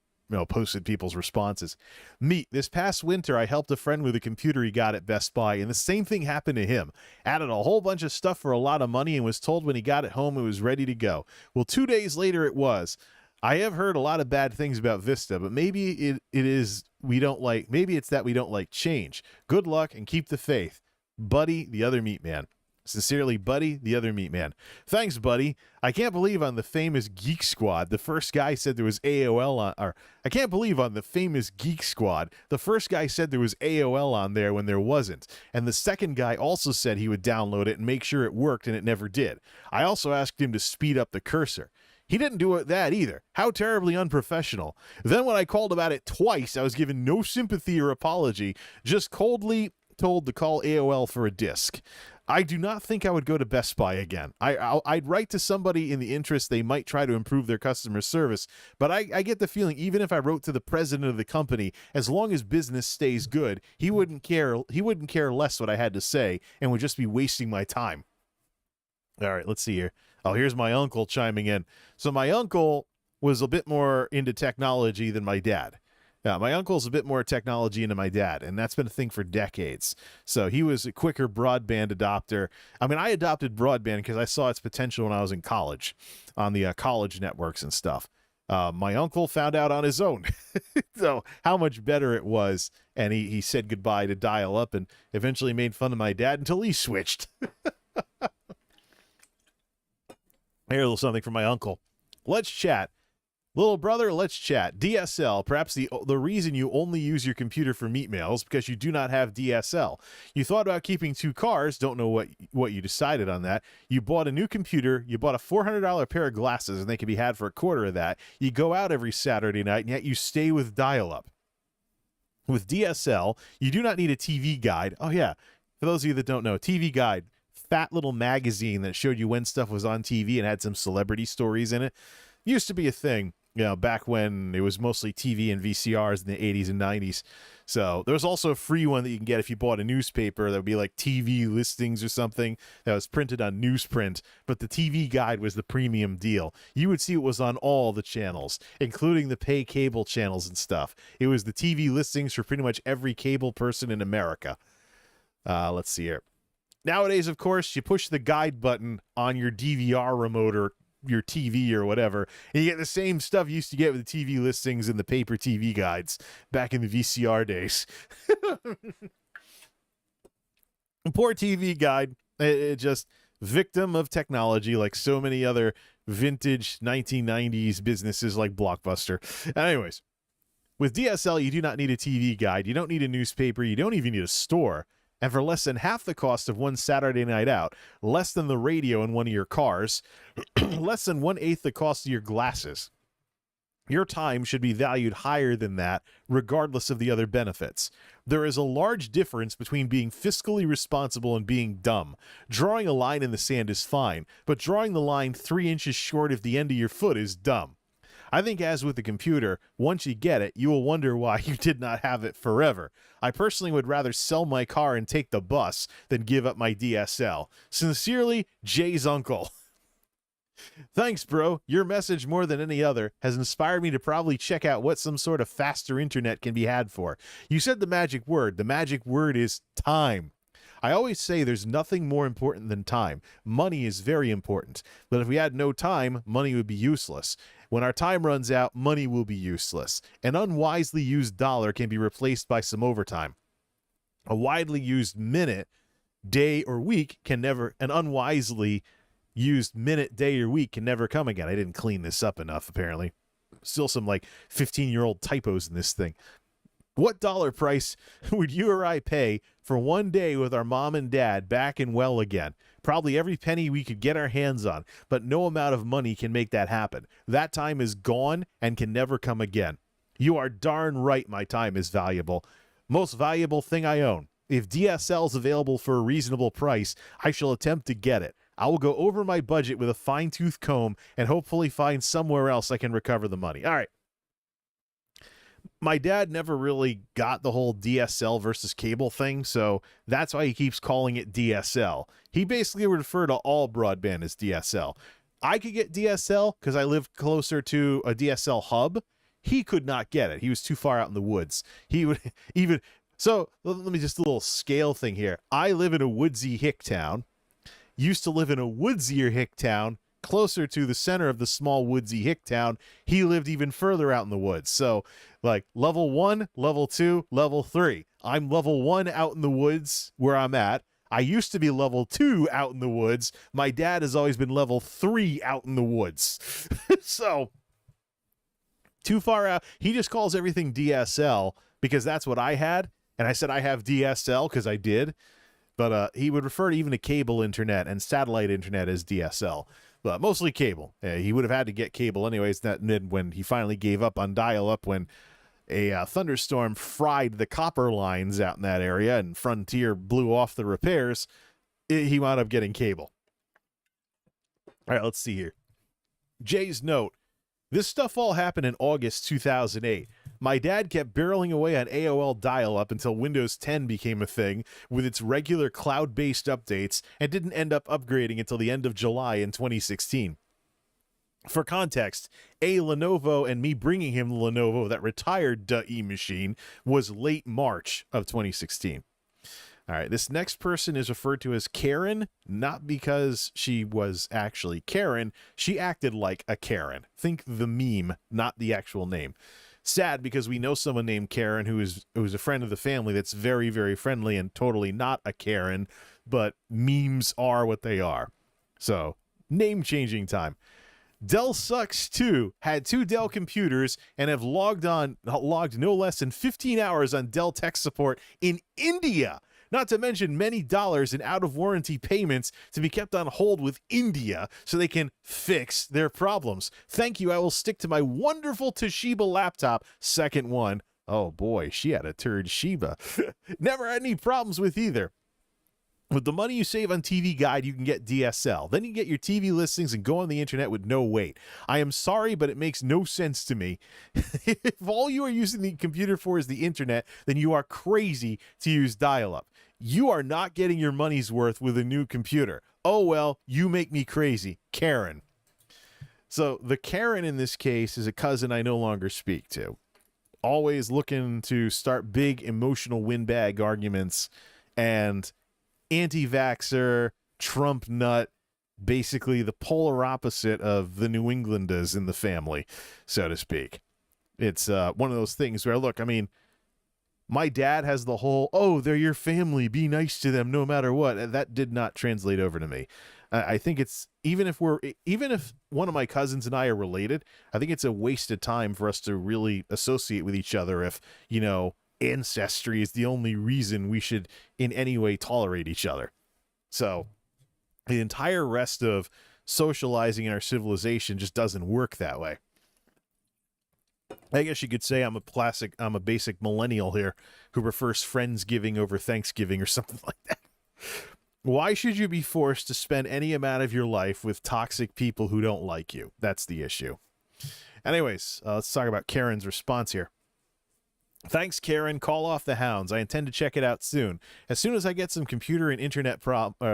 S1: posted people's responses. Meet this past winter, I helped a friend with a computer he got at Best Buy, and the same thing happened to him. Added a whole bunch of stuff for a lot of money and was told when he got it home it was ready to go. Well, 2 days later it was. I have heard a lot of bad things about Vista, but maybe it's that we don't like change. Good luck and keep the faith. Buddy, the other meat man. Sincerely, Buddy, the other meat man. Thanks, Buddy. I can't believe on the famous Geek Squad, the first guy said there was AOL on, or I can't believe on the famous Geek Squad, the first guy said there was AOL on there when there wasn't. And the second guy also said he would download it and make sure it worked, and it never did. I also asked him to speed up the cursor. He didn't do that either. How terribly unprofessional. Then when I called about it twice, I was given no sympathy or apology, just coldly told to call AOL for a disc. I do not think I would go to Best Buy again. I'd write to somebody in the interest they might try to improve their customer service, but I get the feeling even if I wrote to the president of the company, as long as business stays good, he wouldn't care less what I had to say and would just be wasting my time. All right, let's see here. Oh, here's my uncle chiming in. So my uncle was a bit more into technology than my dad. Yeah, my uncle's a bit more technology into my dad, and that's been a thing for decades. So he was a quicker broadband adopter. I mean, I adopted broadband because I saw its potential when I was in college, on the college networks and stuff. My uncle found out on his own, so how much better it was, and he said goodbye to dial-up and eventually made fun of my dad until he switched. Here, a little something from my uncle. Let's chat. Little brother, let's chat. DSL, perhaps the reason you only use your computer for meat mails because you do not have DSL. You thought about keeping 2 cars, don't know what you decided on that. You bought a new computer, you bought a $400 pair of glasses, and they can be had for a quarter of that. You go out every Saturday night, and yet you stay with dial-up. With DSL, you do not need a TV guide. Oh, yeah. For those of you that don't know, TV guide, fat little magazine that showed you when stuff was on TV and had some celebrity stories in it. Used to be a thing, back when it was mostly TV and VCRs in the 80s and 90s. So there was also a free one that you can get if you bought a newspaper that would be like TV listings or something that was printed on newsprint. But the TV guide was the premium deal. You would see it was on all the channels, including the pay cable channels and stuff. It was the TV listings for pretty much every cable person in America. Let's see here. Nowadays, of course, you push the guide button on your DVR remote or your TV or whatever, and you get the same stuff you used to get with the TV listings and the paper TV guides back in the VCR days. Poor TV guide, it just victim of technology like so many other vintage 1990s businesses like Blockbuster. Anyways, with DSL, you do not need a TV guide, you don't need a newspaper, you don't even need a store. And for less than half the cost of one Saturday night out, less than the radio in one of your cars, less than 1/8 the cost of your glasses, Your time should be valued higher than that, regardless of the other benefits. There is a large difference between being fiscally responsible and being dumb. Drawing a line in the sand is fine, but drawing the line 3 inches short of the end of your foot is dumb. I think, as with the computer, once you get it, you will wonder why you did not have it forever. I personally would rather sell my car and take the bus than give up my DSL. Sincerely, Jay's uncle. Thanks, bro. Your message, more than any other, has inspired me to probably check out what some sort of faster internet can be had for. You said the magic word. The magic word is time. I always say there's nothing more important than time. Money is very important. But if we had no time, money would be useless. When our time runs out, money will be useless. An unwisely used dollar can be replaced by some overtime. A widely used minute, day, or week can never, an unwisely used minute, day, or week can never come again. I didn't clean this up enough, apparently. Still some like 15-year-old typos in this thing. What dollar price would you or I pay for one day with our mom and dad back and well again? Probably every penny we could get our hands on, but no amount of money can make that happen. That time is gone and can never come again. You are darn right my time is valuable. Most valuable thing I own. If DSL is available for a reasonable price, I shall attempt to get it. I will go over my budget with a fine-tooth comb and hopefully find somewhere else I can recover the money. All right. My dad never really got the whole DSL versus cable thing, so that's why he keeps calling it DSL. He basically would refer to all broadband as DSL. I could get DSL because I live closer to a DSL hub. He could not get it. He was too far out in the woods. He would even... So let me just do a little scale thing here. I live in a woodsy hick town. Used to live in a woodsier hick town, closer to the center of the small woodsy hick town. He lived even further out in the woods. So like level 1, level 2, level 3. I'm level 1 out in the woods where I'm at. I used to be level 2 out in the woods. My dad has always been level 3 out in the woods. So too far out. He just calls everything DSL because that's what I had. And I said I have DSL because I did. But he would refer to even to cable internet and satellite internet as DSL, but mostly cable. He would have had to get cable anyways. That when he finally gave up on dial-up when a thunderstorm fried the copper lines out in that area and Frontier blew off the repairs, he wound up getting cable. All right, let's see here. Jay's note. This stuff all happened in August 2008. My dad kept barreling away on AOL dial-up until Windows 10 became a thing with its regular cloud-based updates and didn't end up upgrading until the end of July in 2016. For context, a Lenovo and me bringing him the Lenovo that retired eMachine was late March of 2016. All right, this next person is referred to as Karen, not because she was actually Karen. She acted like a Karen. Think the meme, not the actual name. Sad because we know someone named Karen who's a friend of the family that's very, very friendly and totally not a Karen, but memes are what they are. So, name-changing time. Dell Sucks 2 had 2 Dell computers and have logged no less than 15 hours on Dell tech support in India. Not to mention many dollars in out-of-warranty payments to be kept on hold with India so they can fix their problems. Thank you. I will stick to my wonderful Toshiba laptop. Second one. Oh boy, she had a turd Shiba. Never had any problems with either. With the money you save on TV Guide, you can get DSL. Then you get your TV listings and go on the internet with no wait. I am sorry, but it makes no sense to me. If all you are using the computer for is the internet, then you are crazy to use dial-up. You are not getting your money's worth with a new computer. Oh, well, you make me crazy. Karen. So the Karen in this case is a cousin I no longer speak to. Always looking to start big emotional windbag arguments and anti-vaxxer, Trump nut, basically the polar opposite of the New Englanders in the family, so to speak. It's one of those things where, look, I mean, my dad has the whole, oh, they're your family, be nice to them no matter what. That did not translate over to me. I think it's, even if one of my cousins and I are related, I think it's a waste of time for us to really associate with each other if, you know, ancestry is the only reason we should in any way tolerate each other. So the entire rest of socializing in our civilization just doesn't work that way. I guess you could say I'm a basic millennial here who prefers Friendsgiving over Thanksgiving or something like that. Why should you be forced to spend any amount of your life with toxic people who don't like you? That's the issue. Anyways, let's talk about Karen's response here. Thanks, Karen. Call off the hounds. I intend to check it out soon. As soon as I get some computer and internet problems,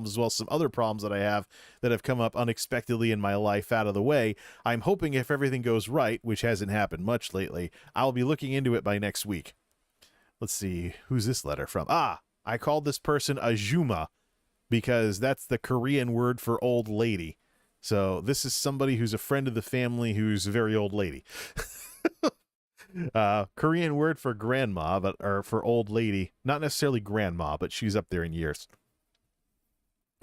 S1: as well as some other problems that I have that have come up unexpectedly in my life out of the way, I'm hoping if everything goes right, which hasn't happened much lately, I'll be looking into it by next week. Let's see. Who's this letter from? I called this person Ajuma because that's the Korean word for old lady. So this is somebody who's a friend of the family who's a very old lady. Korean word for grandma, or for old lady. Not necessarily grandma, but she's up there in years.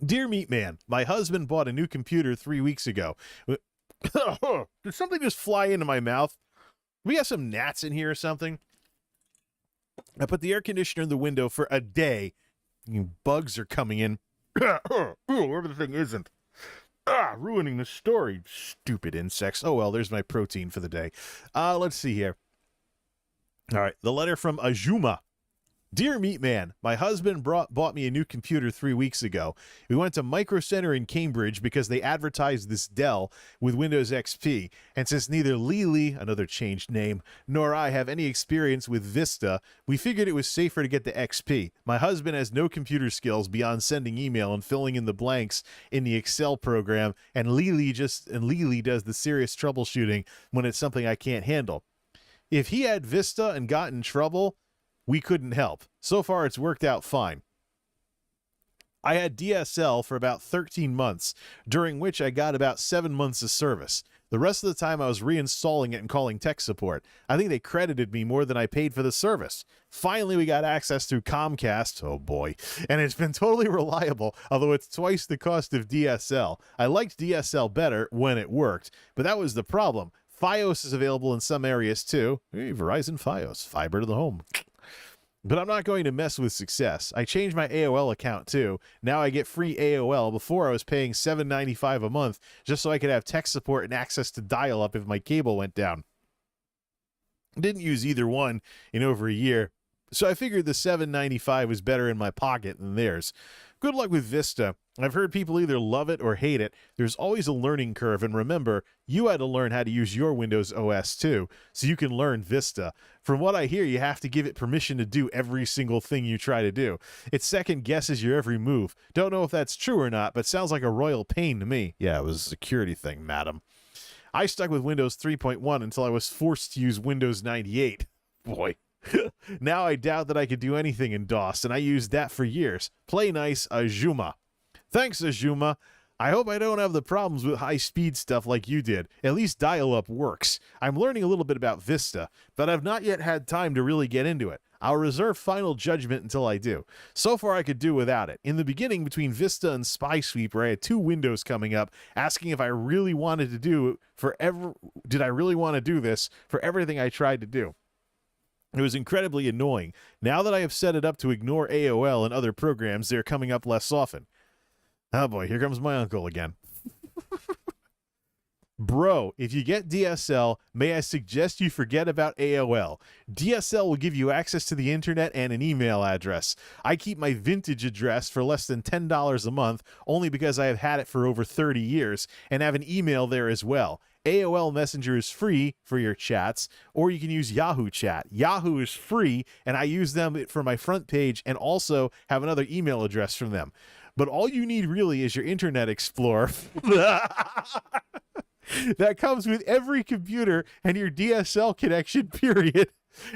S1: Dear Meat Man, my husband bought a new computer 3 weeks ago. Did something just fly into my mouth? We got some gnats in here or something? I put the air conditioner in the window for a day. Bugs are coming in. Everything isn't. Ruining the story. Stupid insects. Oh, well, there's my protein for the day. Let's see here. All right, the letter from Ajuma. Dear Meat Man, my husband bought me a new computer 3 weeks ago. We went to Micro Center in Cambridge because they advertised this Dell with Windows XP. And since neither Lily, another changed name, nor I have any experience with Vista, we figured it was safer to get the XP. My husband has no computer skills beyond sending email and filling in the blanks in the Excel program, and Lily does the serious troubleshooting when it's something I can't handle. If he had Vista and got in trouble, we couldn't help. So far, it's worked out fine. I had DSL for about 13 months, during which I got about 7 months of service. The rest of the time, I was reinstalling it and calling tech support. I think they credited me more than I paid for the service. Finally, we got access through Comcast. Oh, boy. And it's been totally reliable, although it's twice the cost of DSL. I liked DSL better when it worked, but that was the problem. Fios is available in some areas, too. Hey, Verizon Fios, fiber to the home. But I'm not going to mess with success. I changed my AOL account too. Now I get free AOL. Before I was paying $7.95 a month just so I could have tech support and access to dial-up if my cable went down. Didn't use either one in over a year, so I figured the $7.95 was better in my pocket than theirs. Good luck with Vista. I've heard people either love it or hate it. There's always a learning curve, and remember, you had to learn how to use your Windows OS too, so you can learn Vista. From what I hear, you have to give it permission to do every single thing you try to do. It second guesses your every move. Don't know if that's true or not, but sounds like a royal pain to me. Yeah, it was a security thing, madam. I stuck with Windows 3.1 until I was forced to use Windows 98. Boy. Now I doubt that I could do anything in DOS, and I used that for years. Play nice, Ajuma. Thanks, Ajuma. I hope I don't have the problems with high-speed stuff like you did. At least dial-up works. I'm learning a little bit about Vista, but I've not yet had time to really get into it. I'll reserve final judgment until I do. So far, I could do without it. In the beginning, between Vista and SpySweeper, I had 2 windows coming up, asking if I really wanted to do did I really want to do this for everything I tried to do. It was incredibly annoying. Now that I have set it up to ignore AOL and other programs, they're coming up less often. Oh boy, here comes my uncle again. Bro, if you get DSL, may I suggest you forget about AOL. DSL will give you access to the internet and an email address. I keep my vintage address for less than $10 a month, only because I have had it for over 30 years, and have an email there as well. AOL Messenger is free for your chats, or you can use Yahoo Chat. Yahoo is free, and I use them for my front page and also have another email address from them. But all you need really is your Internet Explorer. That comes with every computer and your DSL connection, period.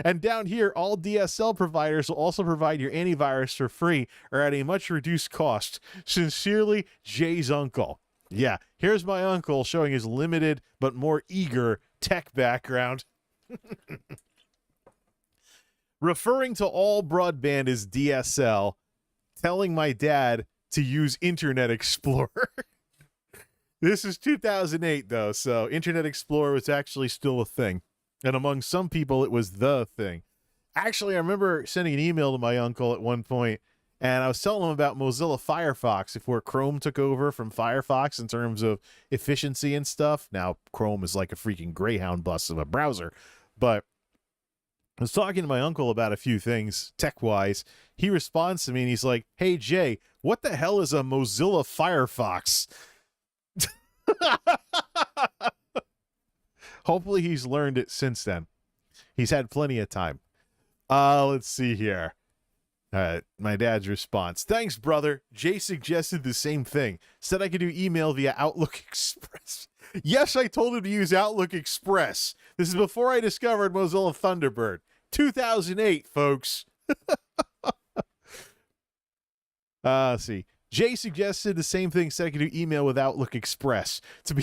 S1: And down here, all DSL providers will also provide your antivirus for free or at a much reduced cost. Sincerely, Jay's uncle. Yeah, here's my uncle showing his limited but more eager tech background. Referring to all broadband as DSL, telling my dad to use Internet Explorer. This is 2008, though, so Internet Explorer was actually still a thing. And among some people, it was the thing. Actually, I remember sending an email to my uncle at one point, And I was telling him about Mozilla Firefox, if where Chrome took over from Firefox in terms of efficiency and stuff. Now, Chrome is like a freaking Greyhound bus of a browser. But I was talking to my uncle about a few things tech-wise. He responds to me and he's like, "Hey, Jay, what the hell is a Mozilla Firefox?" Hopefully he's learned it since then. He's had plenty of time. Let's see here. My dad's response. "Thanks, brother. Jay suggested the same thing. Said I could do email via Outlook Express." Yes, I told him to use Outlook Express. This is before I discovered Mozilla Thunderbird. 2008, folks. Let's see. Jay suggested the same thing. Said I could do email with Outlook Express. To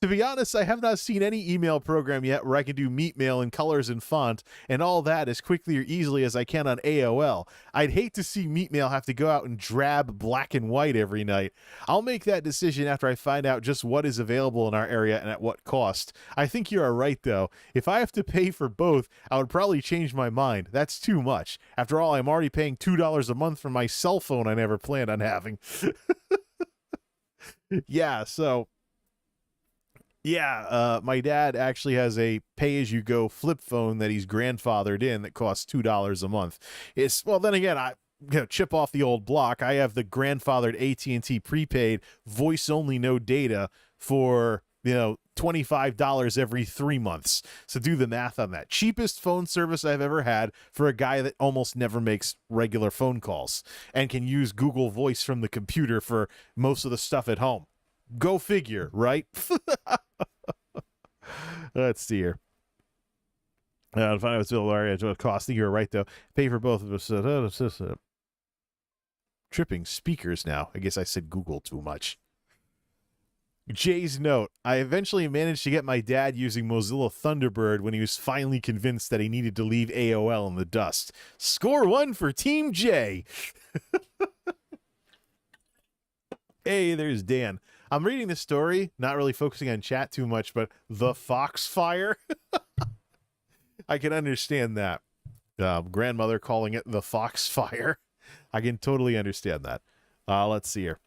S1: be honest, I have not seen any email program yet where I can do meat mail in colors and font and all that as quickly or easily as I can on AOL. I'd hate to see meat mail have to go out and drab black and white every night. I'll make that decision after I find out just what is available in our area and at what cost. I think you are right, though. If I have to pay for both, I would probably change my mind. That's too much. After all, I'm already paying $2 a month for my cell phone I never planned on having. Yeah, so... Yeah, my dad actually has a pay-as-you-go flip phone that he's grandfathered in that costs $2 a month. Well, then again, I chip off the old block. I have the grandfathered AT&T prepaid voice-only, no data for, $25 every 3 months. So do the math on that. Cheapest phone service I've ever had for a guy that almost never makes regular phone calls and can use Google Voice from the computer for most of the stuff at home. Go figure, right? Let's see here. To find out what's the cost. I think you're right, though. Pay for both of us. Tripping speakers now. I guess I said Google too much. Jay's note. I eventually managed to get my dad using Mozilla Thunderbird when he was finally convinced that he needed to leave AOL in the dust. Score 1 for Team Jay. Hey, there's Dan. I'm reading the story, not really focusing on chat too much, but the Foxfire. I can understand that. Grandmother calling it the Foxfire. I can totally understand that. Let's see here.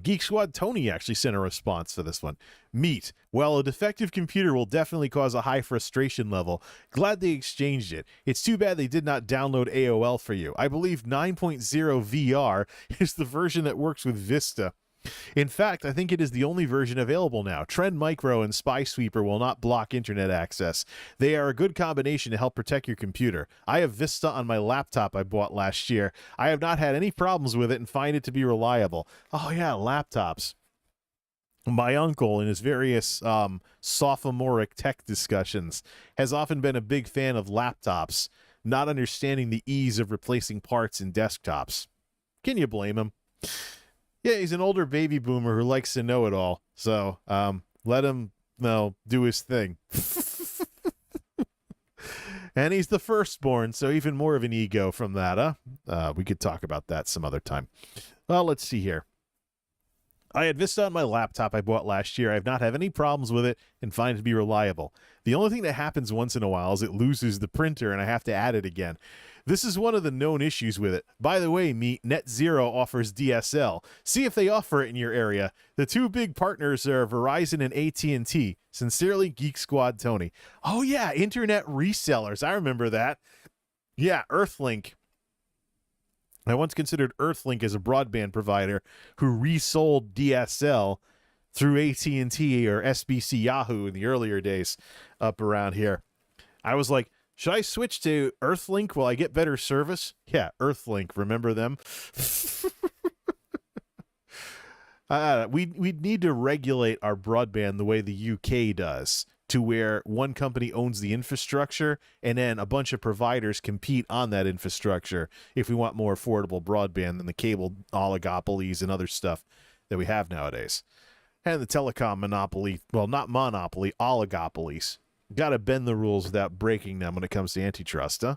S1: Geek Squad Tony actually sent a response for this one. Meat. Well, a defective computer will definitely cause a high frustration level. Glad they exchanged it. It's too bad they did not download AOL for you. I believe 9.0 VR is the version that works with Vista. In fact, I think it is the only version available now. Trend Micro and Spy Sweeper will not block internet access. They are a good combination to help protect your computer. I have Vista on my laptop I bought last year. I have not had any problems with it and find it to be reliable. Oh yeah, laptops. My uncle, in his various sophomoric tech discussions, has often been a big fan of laptops, not understanding the ease of replacing parts in desktops. Can you blame him? Yeah, he's an older baby boomer who likes to know it all. So let him do his thing. And he's the firstborn, so even more of an ego from that, huh? We could talk about that some other time. Well, let's see here. I had Vista on my laptop I bought last year. I have not had any problems with it and find it to be reliable. The only thing that happens once in a while is it loses the printer and I have to add it again. This is one of the known issues with it. By the way, Net Zero offers DSL. See if they offer it in your area. The two big partners are Verizon and AT&T. Sincerely, Geek Squad Tony. Oh yeah, internet resellers. I remember that. Yeah, Earthlink. I once considered Earthlink as a broadband provider who resold DSL through AT&T or SBC Yahoo in the earlier days up around here. I was like, should I switch to Earthlink? Will I get better service? Yeah, Earthlink. Remember them? We need to regulate our broadband the way the UK does, to where one company owns the infrastructure and then a bunch of providers compete on that infrastructure if we want more affordable broadband than the cable oligopolies and other stuff that we have nowadays. And the telecom monopoly, well, not monopoly, oligopolies. Got to bend the rules without breaking them when it comes to antitrust, huh?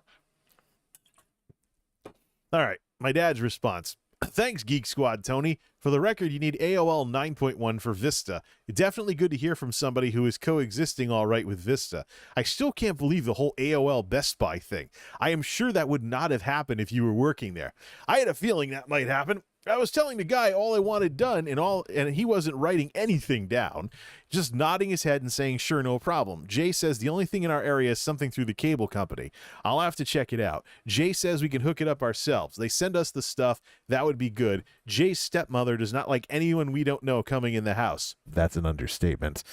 S1: All right, my dad's response. Thanks, Geek Squad Tony. For the record, you need AOL 9.1 for Vista. It's definitely good to hear from somebody who is coexisting all right with Vista. I still can't believe the whole AOL Best Buy thing. I am sure that would not have happened if you were working there. I had a feeling that might happen. I was telling the guy all I wanted done and he wasn't writing anything down, just nodding his head and saying, sure, no problem. Jay says the only thing in our area is something through the cable company. I'll have to check it out. Jay says we can hook it up ourselves. They send us the stuff. That would be good. Jay's stepmother does not like anyone we don't know coming in the house. That's an understatement.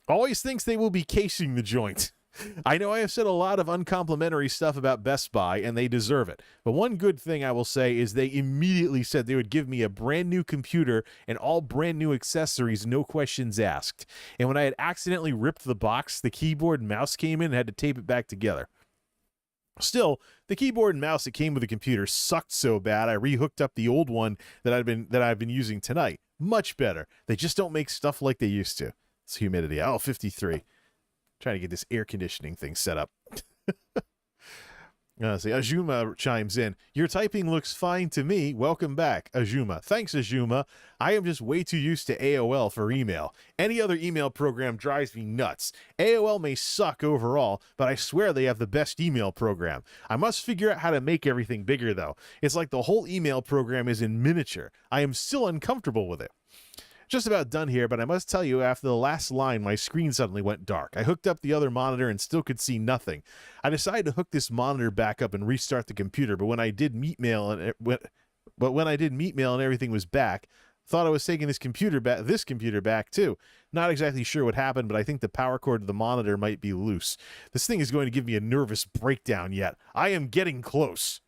S1: Always thinks they will be casing the joint. I know I have said a lot of uncomplimentary stuff about Best Buy, and they deserve it. But one good thing I will say is they immediately said they would give me a brand new computer and all brand new accessories, no questions asked. And when I had accidentally ripped the box, the keyboard and mouse came in and had to tape it back together. Still, the keyboard and mouse that came with the computer sucked so bad I rehooked up the old one that I've been using tonight. Much better. They just don't make stuff like they used to. It's humidity. 53. Trying to get this air conditioning thing set up. Ajuma chimes in. Your typing looks fine to me. Welcome back, Ajuma. Thanks, Ajuma. I am just way too used to AOL for email. Any other email program drives me nuts. AOL may suck overall, but I swear they have the best email program. I must figure out how to make everything bigger, though. It's like the whole email program is in miniature. I am still uncomfortable with it. Just about done here, but I must tell you, after the last line, my screen suddenly went dark. I hooked up the other monitor and still could see nothing. I decided to hook this monitor back up and restart the computer, but when I did meet mail and everything was back, thought I was taking this computer back too. Not exactly sure what happened, but I think the power cord to the monitor might be loose. This thing is going to give me a nervous breakdown yet. I am getting close.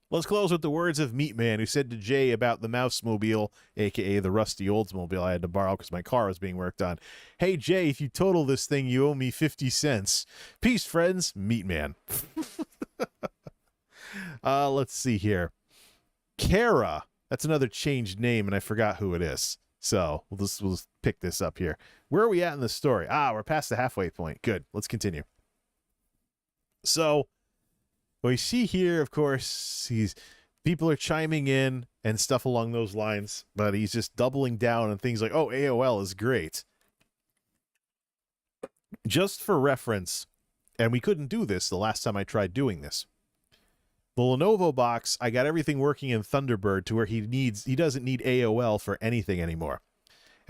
S1: Let's close with the words of Meatman, who said to Jay about the Mousemobile, a.k.a. the rusty Oldsmobile I had to borrow because my car was being worked on. Hey, Jay, if you total this thing, you owe me 50 cents. Peace, friends. Meatman. Let's see here. Kara. That's another changed name, and I forgot who it is. So we'll pick this up here. Where are we at in the story? We're past the halfway point. Good. Let's continue. So we see here, of course, people are chiming in and stuff along those lines, but he's just doubling down on things like, oh, AOL is great. Just for reference, and we couldn't do this the last time I tried doing this. The Lenovo box, I got everything working in Thunderbird to where he doesn't need AOL for anything anymore.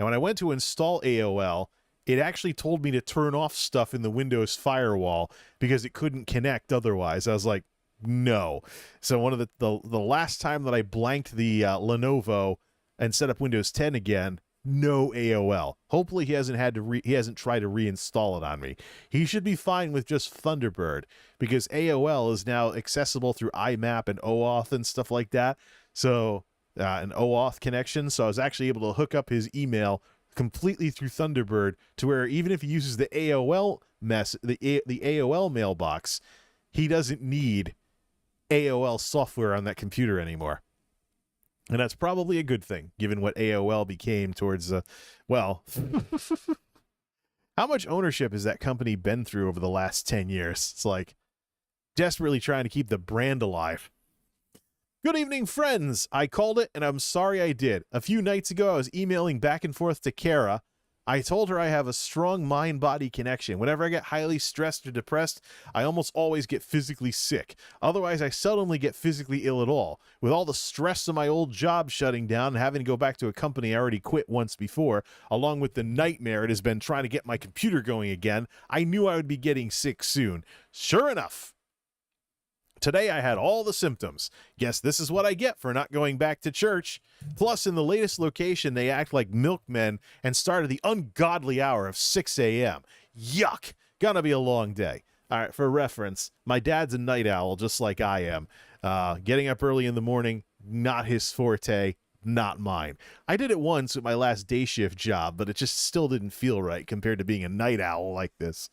S1: And when I went to install AOL, it actually told me to turn off stuff in the Windows firewall because it couldn't connect otherwise. I was like, no. So one of the last time that I blanked the Lenovo and set up Windows 10 again, no AOL. Hopefully he hasn't tried to reinstall it on me. He should be fine with just Thunderbird because AOL is now accessible through IMAP and OAuth and stuff like that. So an OAuth connection. So I was actually able to hook up his email completely through Thunderbird to where even if he uses the AOL the AOL mailbox, he doesn't need AOL software on that computer anymore. And that's probably a good thing, given what AOL became towards, how much ownership has that company been through over the last 10 years? It's like desperately trying to keep the brand alive. Good evening, friends. I called it, and I'm sorry I did. A few nights ago, I was emailing back and forth to Kara. I told her I have a strong mind-body connection. Whenever I get highly stressed or depressed, I almost always get physically sick. Otherwise, I seldomly get physically ill at all. With all the stress of my old job shutting down and having to go back to a company I already quit once before, along with the nightmare it has been trying to get my computer going again, I knew I would be getting sick soon. Sure enough, today I had all the symptoms. Guess this is what I get for not going back to church. Plus, in the latest location, they act like milkmen and start at the ungodly hour of 6 a.m. Yuck! Gonna be a long day. All right, for reference, my dad's a night owl just like I am. Getting up early in the morning, not his forte, not mine. I did it once with my last day shift job, but it just still didn't feel right compared to being a night owl like this.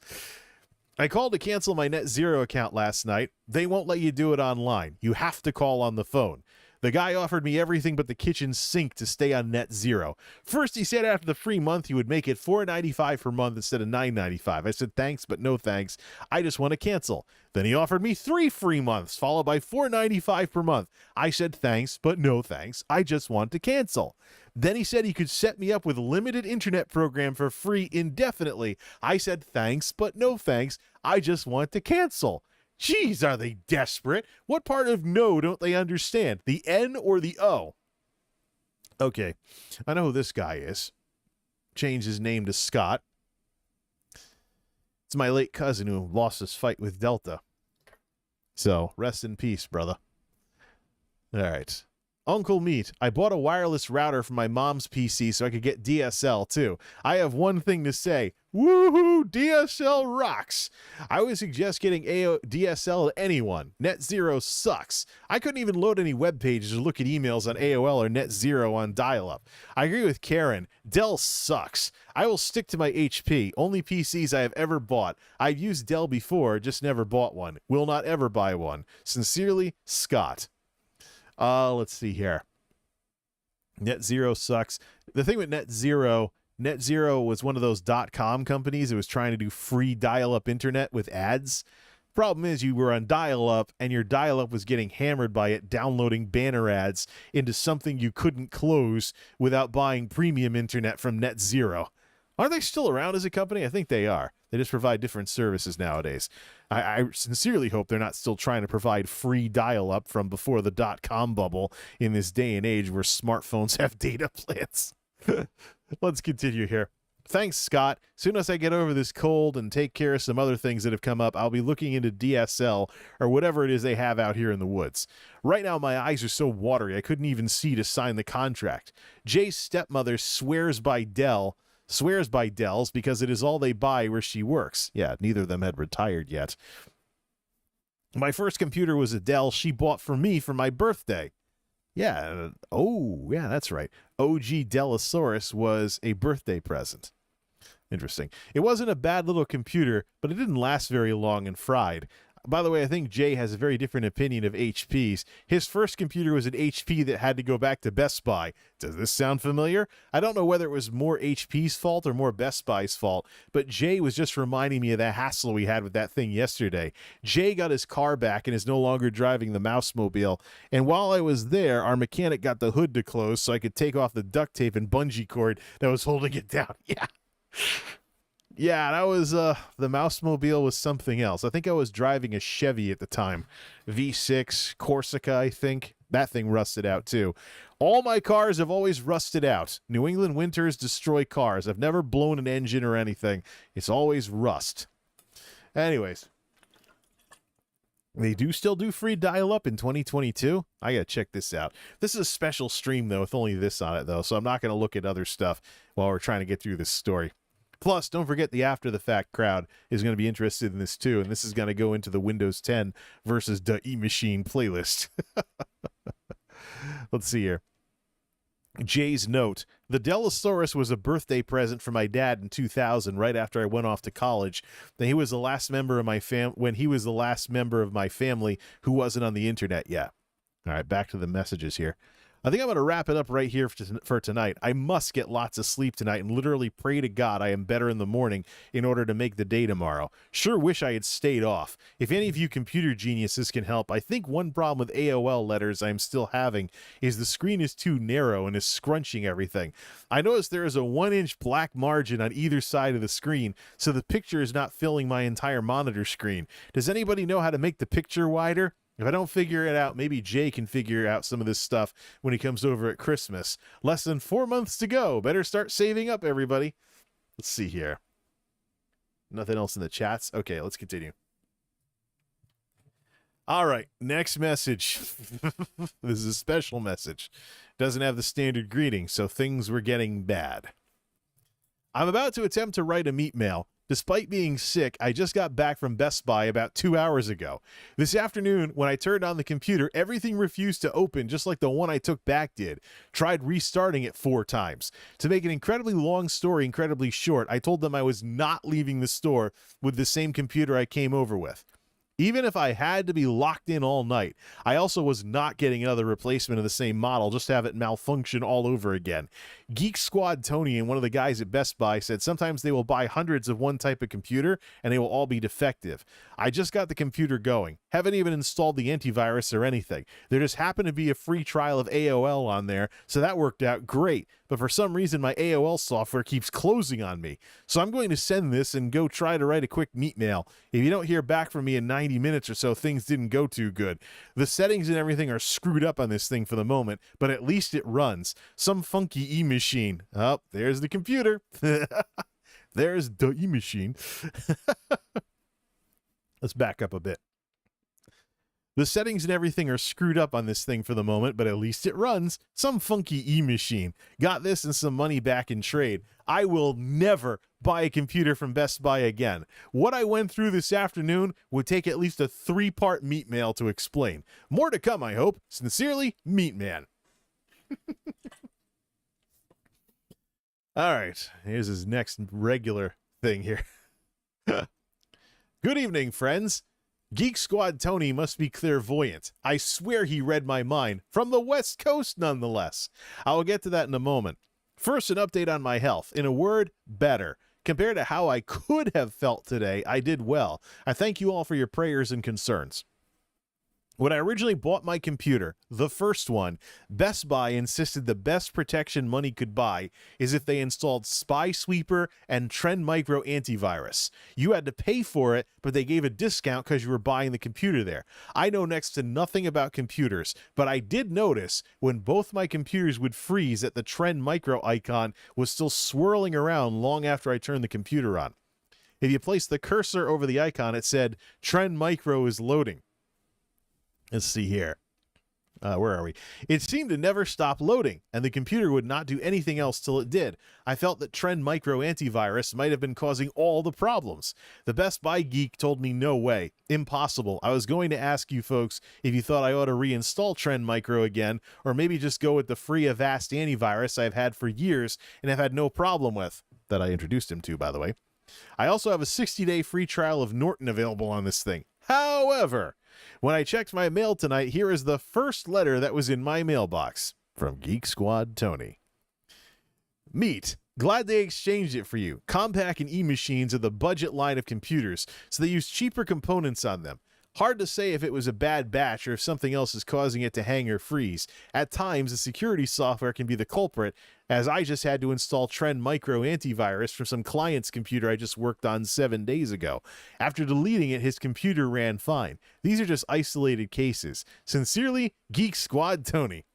S1: I called to cancel my NetZero account last night. They won't let you do it online. You have to call on the phone. The guy offered me everything but the kitchen sink to stay on net zero. First, he said after the free month, he would make it $4.95 per month instead of $9.95. I said, thanks, but no thanks. I just want to cancel. Then he offered me 3 free months, followed by $4.95 per month. I said, thanks, but no thanks. I just want to cancel. Then he said he could set me up with a limited internet program for free indefinitely. I said, thanks, but no thanks. I just want to cancel. Jeez, are they desperate? What part of no don't they understand? The N or the O? Okay, I know who this guy is. Changed his name to Scott. It's my late cousin who lost his fight with Delta. So, rest in peace, brother. All right. Uncle Meat, I bought a wireless router for my mom's PC so I could get DSL too. I have one thing to say. Woohoo, DSL rocks. I would suggest getting DSL to anyone. Net Zero sucks. I couldn't even load any web pages or look at emails on AOL or Net Zero on dial-up. I agree with Karen. Dell sucks. I will stick to my HP. Only PCs I have ever bought. I've used Dell before, just never bought one. Will not ever buy one. Sincerely, Scott. Let's see here. Net Zero sucks. The thing with Net Zero was one of those .com companies that was trying to do free dial-up internet with ads. Problem is you were on dial-up and your dial-up was getting hammered by it downloading banner ads into something you couldn't close without buying premium internet from Net Zero. Are they still around as a company? I think they are. They just provide different services nowadays. I sincerely hope they're not still trying to provide free dial-up from before the .com bubble in this day and age where smartphones have data plans. Let's continue here. Thanks, Scott. Soon as I get over this cold and take care of some other things that have come up, I'll be looking into DSL or whatever it is they have out here in the woods. Right now, my eyes are so watery I couldn't even see to sign the contract. Jay's stepmother swears by Dell's because it is all they buy where she works. Yeah, neither of them had retired yet. My first computer was a Dell she bought for me for my birthday. Yeah, yeah, that's right. OG Dellosaurus was a birthday present. Interesting. It wasn't a bad little computer, but it didn't last very long and fried. By the way, I think Jay has a very different opinion of HPs. His first computer was an HP that had to go back to Best Buy. Does this sound familiar? I don't know whether it was more HP's fault or more Best Buy's fault, but Jay was just reminding me of that hassle we had with that thing yesterday. Jay got his car back and is no longer driving the Mousemobile, and while I was there, our mechanic got the hood to close so I could take off the duct tape and bungee cord that was holding it down. Yeah. Yeah, that was, the Mousemobile was something else. I think I was driving a Chevy at the time. V6, Corsica, I think. That thing rusted out, too. All my cars have always rusted out. New England winters destroy cars. I've never blown an engine or anything. It's always rust. Anyways. They do still do free dial-up in 2022? I gotta check this out. This is a special stream, though, with only this on it, though, so I'm not gonna look at other stuff while we're trying to get through this story. Plus, don't forget the After the Fact crowd is going to be interested in this too, and this is going to go into the Windows 10 versus the eMachine playlist. Let's see here. Jay's note. The Dellosaurus was a birthday present for my dad in 2000, right after I went off to college. Then he was the last member of my when he was the last member of my family who wasn't on the internet yet. All right, back to the messages here. I think I'm going to wrap it up right here for tonight. I must get lots of sleep tonight and literally pray to God I am better in the morning in order to make the day tomorrow. Sure wish I had stayed off. If any of you computer geniuses can help, I think one problem with AOL letters I'm still having is the screen is too narrow and is scrunching everything. I noticed there is a 1-inch black margin on either side of the screen, so the picture is not filling my entire monitor screen. Does anybody know how to make the picture wider? If I don't figure it out, maybe Jay can figure out some of this stuff when he comes over at Christmas. Less than 4 months to go. Better start saving up, everybody. Let's see here. Nothing else in the chats? Okay, let's continue. All right, next message. This is a special message. Doesn't have the standard greeting, so things were getting bad. I'm about to attempt to write a meat mail. Despite being sick, I just got back from Best Buy about 2 hours ago. This afternoon, when I turned on the computer, everything refused to open just like the one I took back did. Tried restarting it 4 times. To make an incredibly long story incredibly short, I told them I was not leaving the store with the same computer I came over with. Even if I had to be locked in all night, I also was not getting another replacement of the same model, just to have it malfunction all over again. Geek Squad Tony and one of the guys at Best Buy said sometimes they will buy hundreds of one type of computer and they will all be defective. I just got the computer going. Haven't even installed the antivirus or anything. There just happened to be a free trial of AOL on there, so that worked out great. But for some reason, my AOL software keeps closing on me. So I'm going to send this and go try to write a quick meat mail. If you don't hear back from me in 90 minutes or so, things didn't go too good. The settings and everything are screwed up on this thing for the moment, but at least it runs. Some funky eMachine. Oh, there's the computer. There's the eMachine. Let's back up a bit. The settings and everything are screwed up on this thing for the moment, but at least it runs. Some funky eMachine. Got this and some money back in trade. I will never buy a computer from Best Buy again. What I went through this afternoon would take at least a 3-part meat mail to explain. More to come, I hope. Sincerely, Meat Man. All right, here's his next regular thing here. Good evening, friends. Geek Squad Tony must be clairvoyant. I swear he read my mind. From the West Coast, nonetheless. I will get to that in a moment. First, an update on my health. In a word, better. Compared to how I could have felt today, I did well. I thank you all for your prayers and concerns. When I originally bought my computer, the first one, Best Buy insisted the best protection money could buy is if they installed Spy Sweeper and Trend Micro antivirus. You had to pay for it, but they gave a discount because you were buying the computer there. I know next to nothing about computers, but I did notice when both my computers would freeze that the Trend Micro icon was still swirling around long after I turned the computer on. If you place the cursor over the icon, it said, Trend Micro is loading. Let's see here. Where are we? It seemed to never stop loading, and the computer would not do anything else till it did. I felt that Trend Micro antivirus might have been causing all the problems. The Best Buy geek told me no way. Impossible. I was going to ask you folks if you thought I ought to reinstall Trend Micro again, or maybe just go with the free Avast antivirus I've had for years and have had no problem with. That I introduced him to, by the way. I also have a 60-day free trial of Norton available on this thing. However, when I checked my mail tonight, here is the first letter that was in my mailbox from Geek Squad Tony. Meet. Glad they exchanged it for you. Compaq and eMachines are the budget line of computers, so they use cheaper components on them. Hard to say if it was a bad batch or if something else is causing it to hang or freeze. At times, the security software can be the culprit, as I just had to install Trend Micro antivirus from some client's computer I just worked on 7 days ago. After deleting it, his computer ran fine. These are just isolated cases. Sincerely, Geek Squad Tony.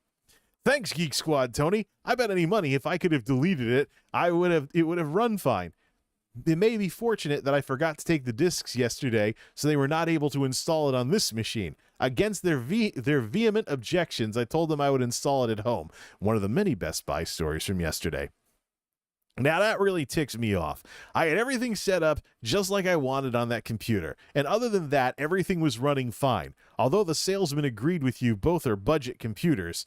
S1: Thanks, Geek Squad Tony. I bet any money if I could have deleted it, it would have run fine. It may be fortunate that I forgot to take the discs yesterday, so they were not able to install it on this machine. Against their vehement objections, I told them I would install it at home. One of the many Best Buy stories from yesterday. Now that really ticks me off. I had everything set up just like I wanted on that computer, and other than that, everything was running fine. Although the salesman agreed with you, both are budget computers.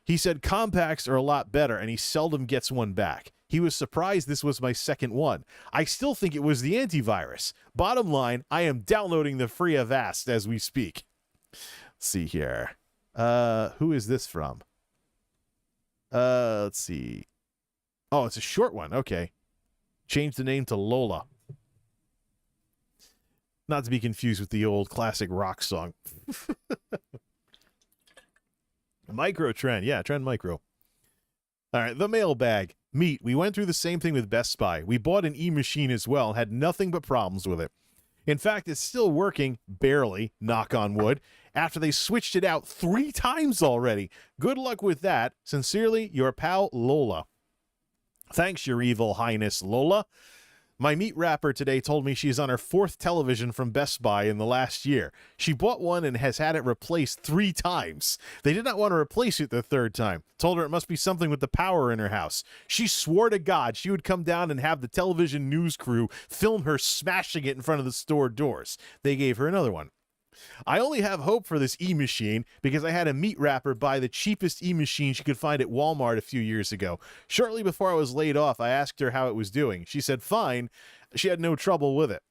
S1: He said Compaqs are a lot better, and he seldom gets one back. He was surprised this was my second one. I still think it was the antivirus. Bottom line, I am downloading the free Avast as we speak. Let's see here. Who is this from? Let's see. Oh, it's a short one. Okay. Change the name to Lola. Not to be confused with the old classic rock song. Micro Trend. Yeah, Trend Micro. All right, the mailbag. Meet. We went through the same thing with Best Buy. We bought an eMachine as well and had nothing but problems with it. In fact, it's still working, barely, knock on wood, after they switched it out 3 times already. Good luck with that. Sincerely, your pal Lola. Thanks, your evil highness, Lola. My meat wrapper today told me she's on her 4th television from Best Buy in the last year. She bought one and has had it replaced 3 times. They did not want to replace it the 3rd time. Told her it must be something with the power in her house. She swore to God she would come down and have the television news crew film her smashing it in front of the store doors. They gave her another one. I only have hope for this eMachine because I had a meat wrapper buy the cheapest eMachine she could find at Walmart a few years ago. Shortly before I was laid off, I asked her how it was doing. She said fine. She had no trouble with it.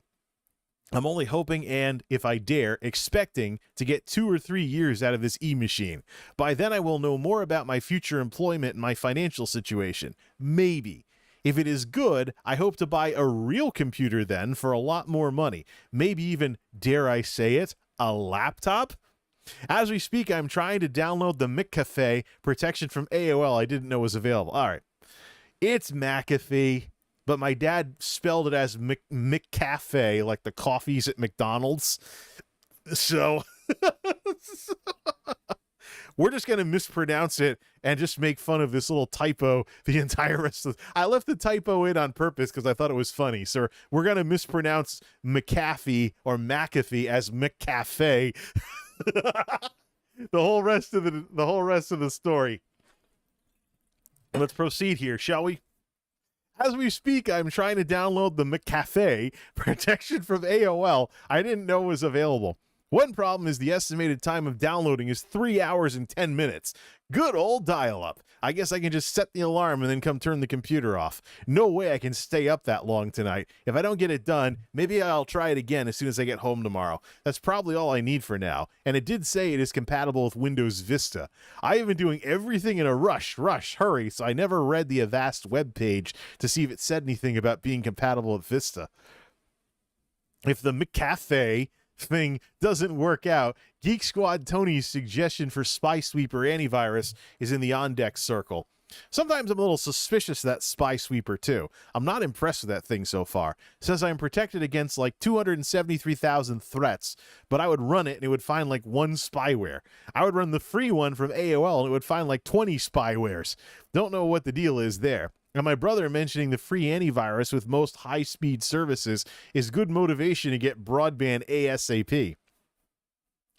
S1: I'm only hoping and, if I dare, expecting to get 2 or 3 years out of this eMachine. By then I will know more about my future employment and my financial situation. Maybe. If it is good, I hope to buy a real computer then for a lot more money. Maybe even, dare I say it, a laptop? As we speak, I'm trying to download the McCafe protection from AOL I didn't know was available. All right. It's McAfee, but my dad spelled it as McCafe, like the coffees at McDonald's. So we're just going to mispronounce it and just make fun of this little typo the entire rest of I left the typo in on purpose because I thought it was funny. So we're going to mispronounce McAfee or McAfee as McCafe the whole rest of the story. Let's proceed here, shall we? As we speak, I'm trying to download the McCafe protection from AOL I didn't know was available. One problem is the estimated time of downloading is 3 hours and 10 minutes. Good old dial-up. I guess I can just set the alarm and then come turn the computer off. No way I can stay up that long tonight. If I don't get it done, maybe I'll try it again as soon as I get home tomorrow. That's probably all I need for now. And it did say it is compatible with Windows Vista. I have been doing everything in a hurry, so I never read the Avast webpage to see if it said anything about being compatible with Vista. If the McCafe thing doesn't work out, Geek Squad Tony's suggestion for Spy Sweeper antivirus is in the on-deck circle. Sometimes I'm a little suspicious of that Spy Sweeper too. I'm not impressed with that thing so far. It says I'm protected against like 273,000 threats, but I would run it and it would find like one spyware. I would run the free one from AOL and it would find like 20 spywares. Don't know what the deal is there. And my brother mentioning the free antivirus with most high-speed services is good motivation to get broadband ASAP.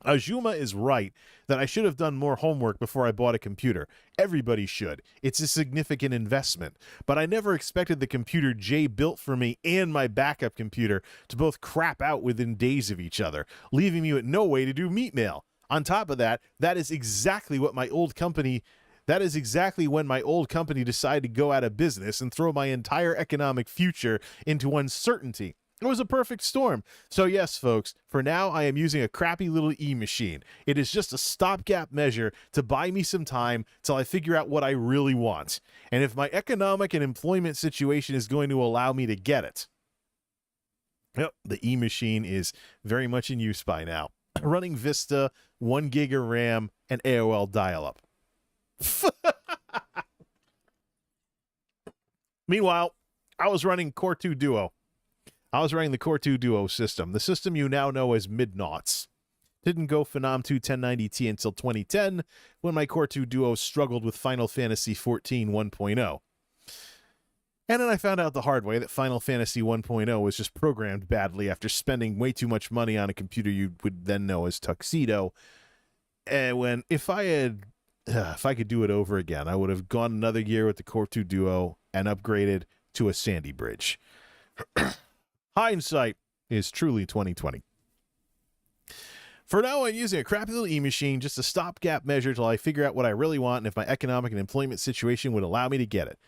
S1: Azuma is right that I should have done more homework before I bought a computer. Everybody should. It's a significant investment. But I never expected the computer Jay built for me and my backup computer to both crap out within days of each other, leaving me with no way to do meat mail. On top of that, that is exactly when my old company decided to go out of business and throw my entire economic future into uncertainty. It was a perfect storm. So yes, folks, for now I am using a crappy little eMachine. It is just a stopgap measure to buy me some time till I figure out what I really want. And if my economic and employment situation is going to allow me to get it. Yep, the eMachine is very much in use by now. Running Vista, 1 gig of RAM, and AOL dial-up. Meanwhile, I was running Core 2 Duo. I was running the Core 2 Duo system, the system you now know as Midnaughts. Didn't go Phenom 2 1090T until 2010, when my Core 2 Duo struggled with Final Fantasy XIV 1.0. And then I found out the hard way that Final Fantasy 1.0 was just programmed badly after spending way too much money on a computer you would then know as Tuxedo. And if I could do it over again, I would have gone another year with the Core 2 Duo and upgraded to a Sandy Bridge. Hindsight is truly 2020. For now, I'm using a crappy little eMachine, just a stopgap measure till I figure out what I really want and if my economic and employment situation would allow me to get it.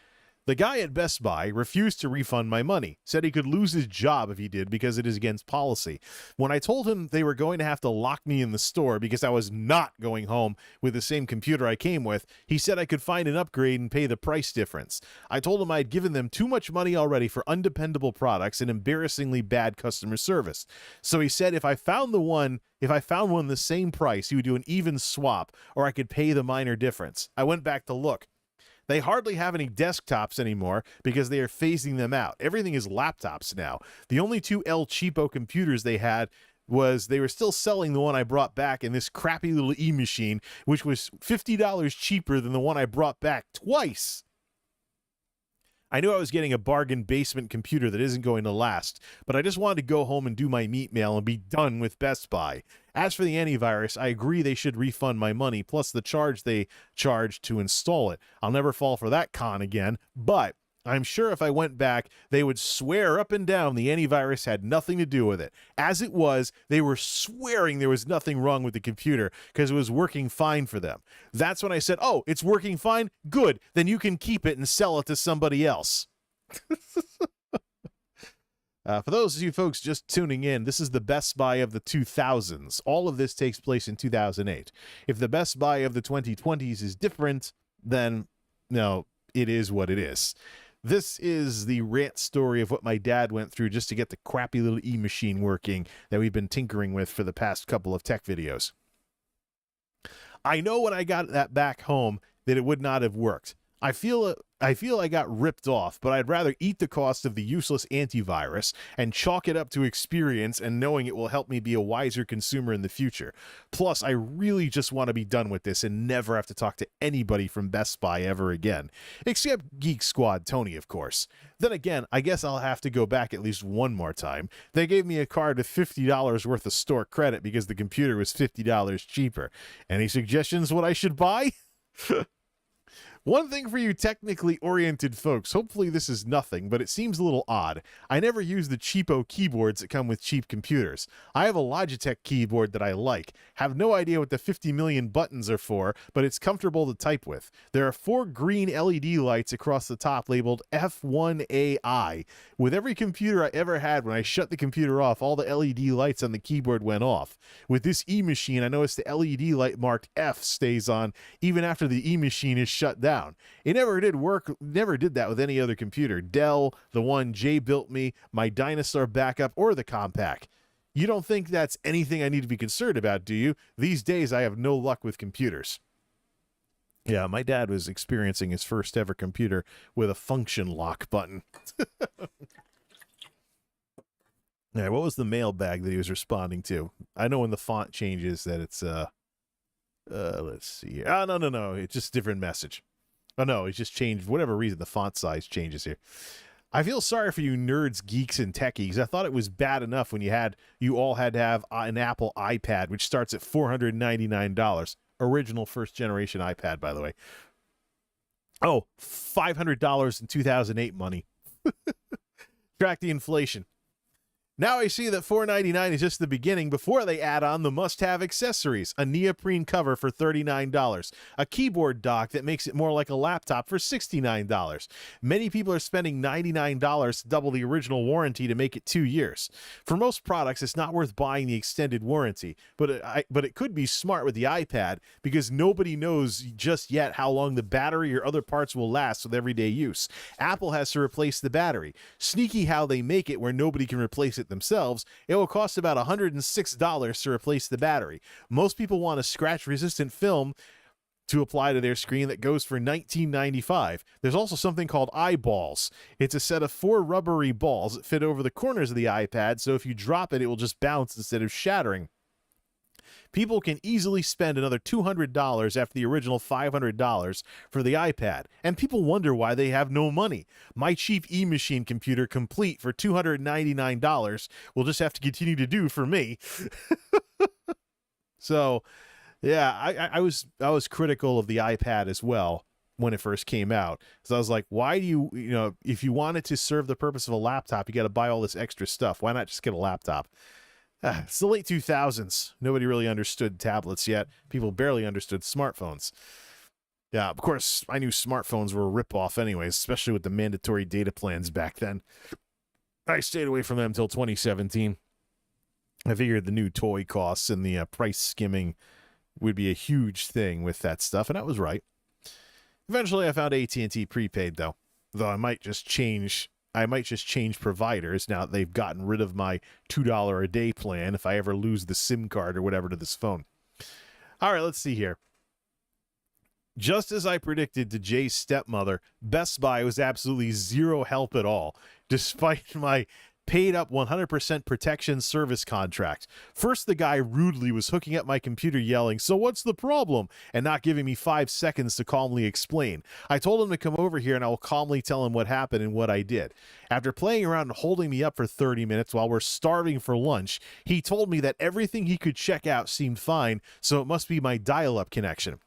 S1: The guy at Best Buy refused to refund my money, said he could lose his job if he did because it is against policy. When I told him they were going to have to lock me in the store because I was not going home with the same computer I came with, he said I could find an upgrade and pay the price difference. I told him I had given them too much money already for undependable products and embarrassingly bad customer service. So he said if I found one the same price, he would do an even swap or I could pay the minor difference. I went back to look. They hardly have any desktops anymore because they are phasing them out. Everything is laptops now. The only two El Cheapo computers they had was they were still selling the one I brought back in this crappy little eMachine, which was $50 cheaper than the one I brought back twice. I knew I was getting a bargain basement computer that isn't going to last, but I just wanted to go home and do my meat mail and be done with Best Buy. As for the antivirus, I agree they should refund my money, plus the charge they charged to install it. I'll never fall for that con again, but I'm sure if I went back, they would swear up and down the antivirus had nothing to do with it. As it was, they were swearing there was nothing wrong with the computer because it was working fine for them. That's when I said, oh, it's working fine? Good. Then you can keep it and sell it to somebody else. For those of you folks just tuning in, this is the Best Buy of the 2000s. All of this takes place in 2008. If the Best Buy of the 2020s is different, then, no, it is what it is. This is the rant story of what my dad went through just to get the crappy little eMachine working that we've been tinkering with for the past couple of tech videos. I know when I got that back home that it would not have worked. I feel I got ripped off, but I'd rather eat the cost of the useless antivirus and chalk it up to experience and knowing it will help me be a wiser consumer in the future. Plus, I really just want to be done with this and never have to talk to anybody from Best Buy ever again. Except Geek Squad Tony, of course. Then again, I guess I'll have to go back at least one more time. They gave me a card with $50 worth of store credit because the computer was $50 cheaper. Any suggestions what I should buy? One thing for you technically oriented folks, hopefully this is nothing, but it seems a little odd. I never use the cheapo keyboards that come with cheap computers. I have a Logitech keyboard that I like. Have no idea what the 50 million buttons are for, but it's comfortable to type with. There are 4 green LED lights across the top labeled F1AI. With every computer I ever had, when I shut the computer off, all the LED lights on the keyboard went off. With this eMachine, I noticed the LED light marked F stays on even after the eMachine is shut down. It never did work, never did that with any other computer. Dell, the one Jay built me, my Dinosaur backup, or the Compaq. You don't think that's anything I need to be concerned about, do you? These days, I have no luck with computers. Yeah, my dad was experiencing his first ever computer with a function lock button. Yeah, what was the mailbag that he was responding to? I know when the font changes that it's, let's see. Oh, no. It's just a different message. Oh, no, it's just changed. For whatever reason, the font size changes here. I feel sorry for you nerds, geeks, and techies. I thought it was bad enough when you all had to have an Apple iPad, which starts at $499. Original first-generation iPad, by the way. Oh, $500 in 2008 money. Track the inflation. Now I see that $499 is just the beginning before they add on the must-have accessories, a neoprene cover for $39, a keyboard dock that makes it more like a laptop for $69. Many people are spending $99 to double the original warranty to make it 2 years. For most products, it's not worth buying the extended warranty, but it could be smart with the iPad because nobody knows just yet how long the battery or other parts will last with everyday use. Apple has to replace the battery. Sneaky how they make it where nobody can replace it themselves. It will cost about $106 to replace the battery. Most people want a scratch-resistant film to apply to their screen that goes for $19.95. There's also something called eyeballs. It's a set of 4 rubbery balls that fit over the corners of the iPad, so if you drop it, it will just bounce instead of shattering. People can easily spend another $200 after the original $500 for the iPad, and people wonder why they have no money. My cheap eMachine computer complete for $299 will just have to continue to do for me. So, yeah, I was critical of the iPad as well when it first came out. So I was like, why do you if you want it to serve the purpose of a laptop, you got to buy all this extra stuff. Why not just get a laptop? It's the late 2000s. Nobody really understood tablets yet. People barely understood smartphones. Yeah, of course, I knew smartphones were a ripoff anyways, especially with the mandatory data plans back then. I stayed away from them until 2017. I figured the new toy costs and the price skimming would be a huge thing with that stuff, and I was right. Eventually, I found AT&T prepaid, though I might just change providers now that they've gotten rid of my $2 a day plan if I ever lose the SIM card or whatever to this phone. All right, let's see here. Just as I predicted to Jay's stepmother, Best Buy was absolutely zero help at all, despite my paid up 100% protection service contract. First, the guy rudely was hooking up my computer yelling, "So what's the problem?" and not giving me 5 seconds to calmly explain. I told him to come over here and I will calmly tell him what happened and what I did. After playing around and holding me up for 30 minutes while we're starving for lunch, he told me that everything he could check out seemed fine, so it must be my dial-up connection.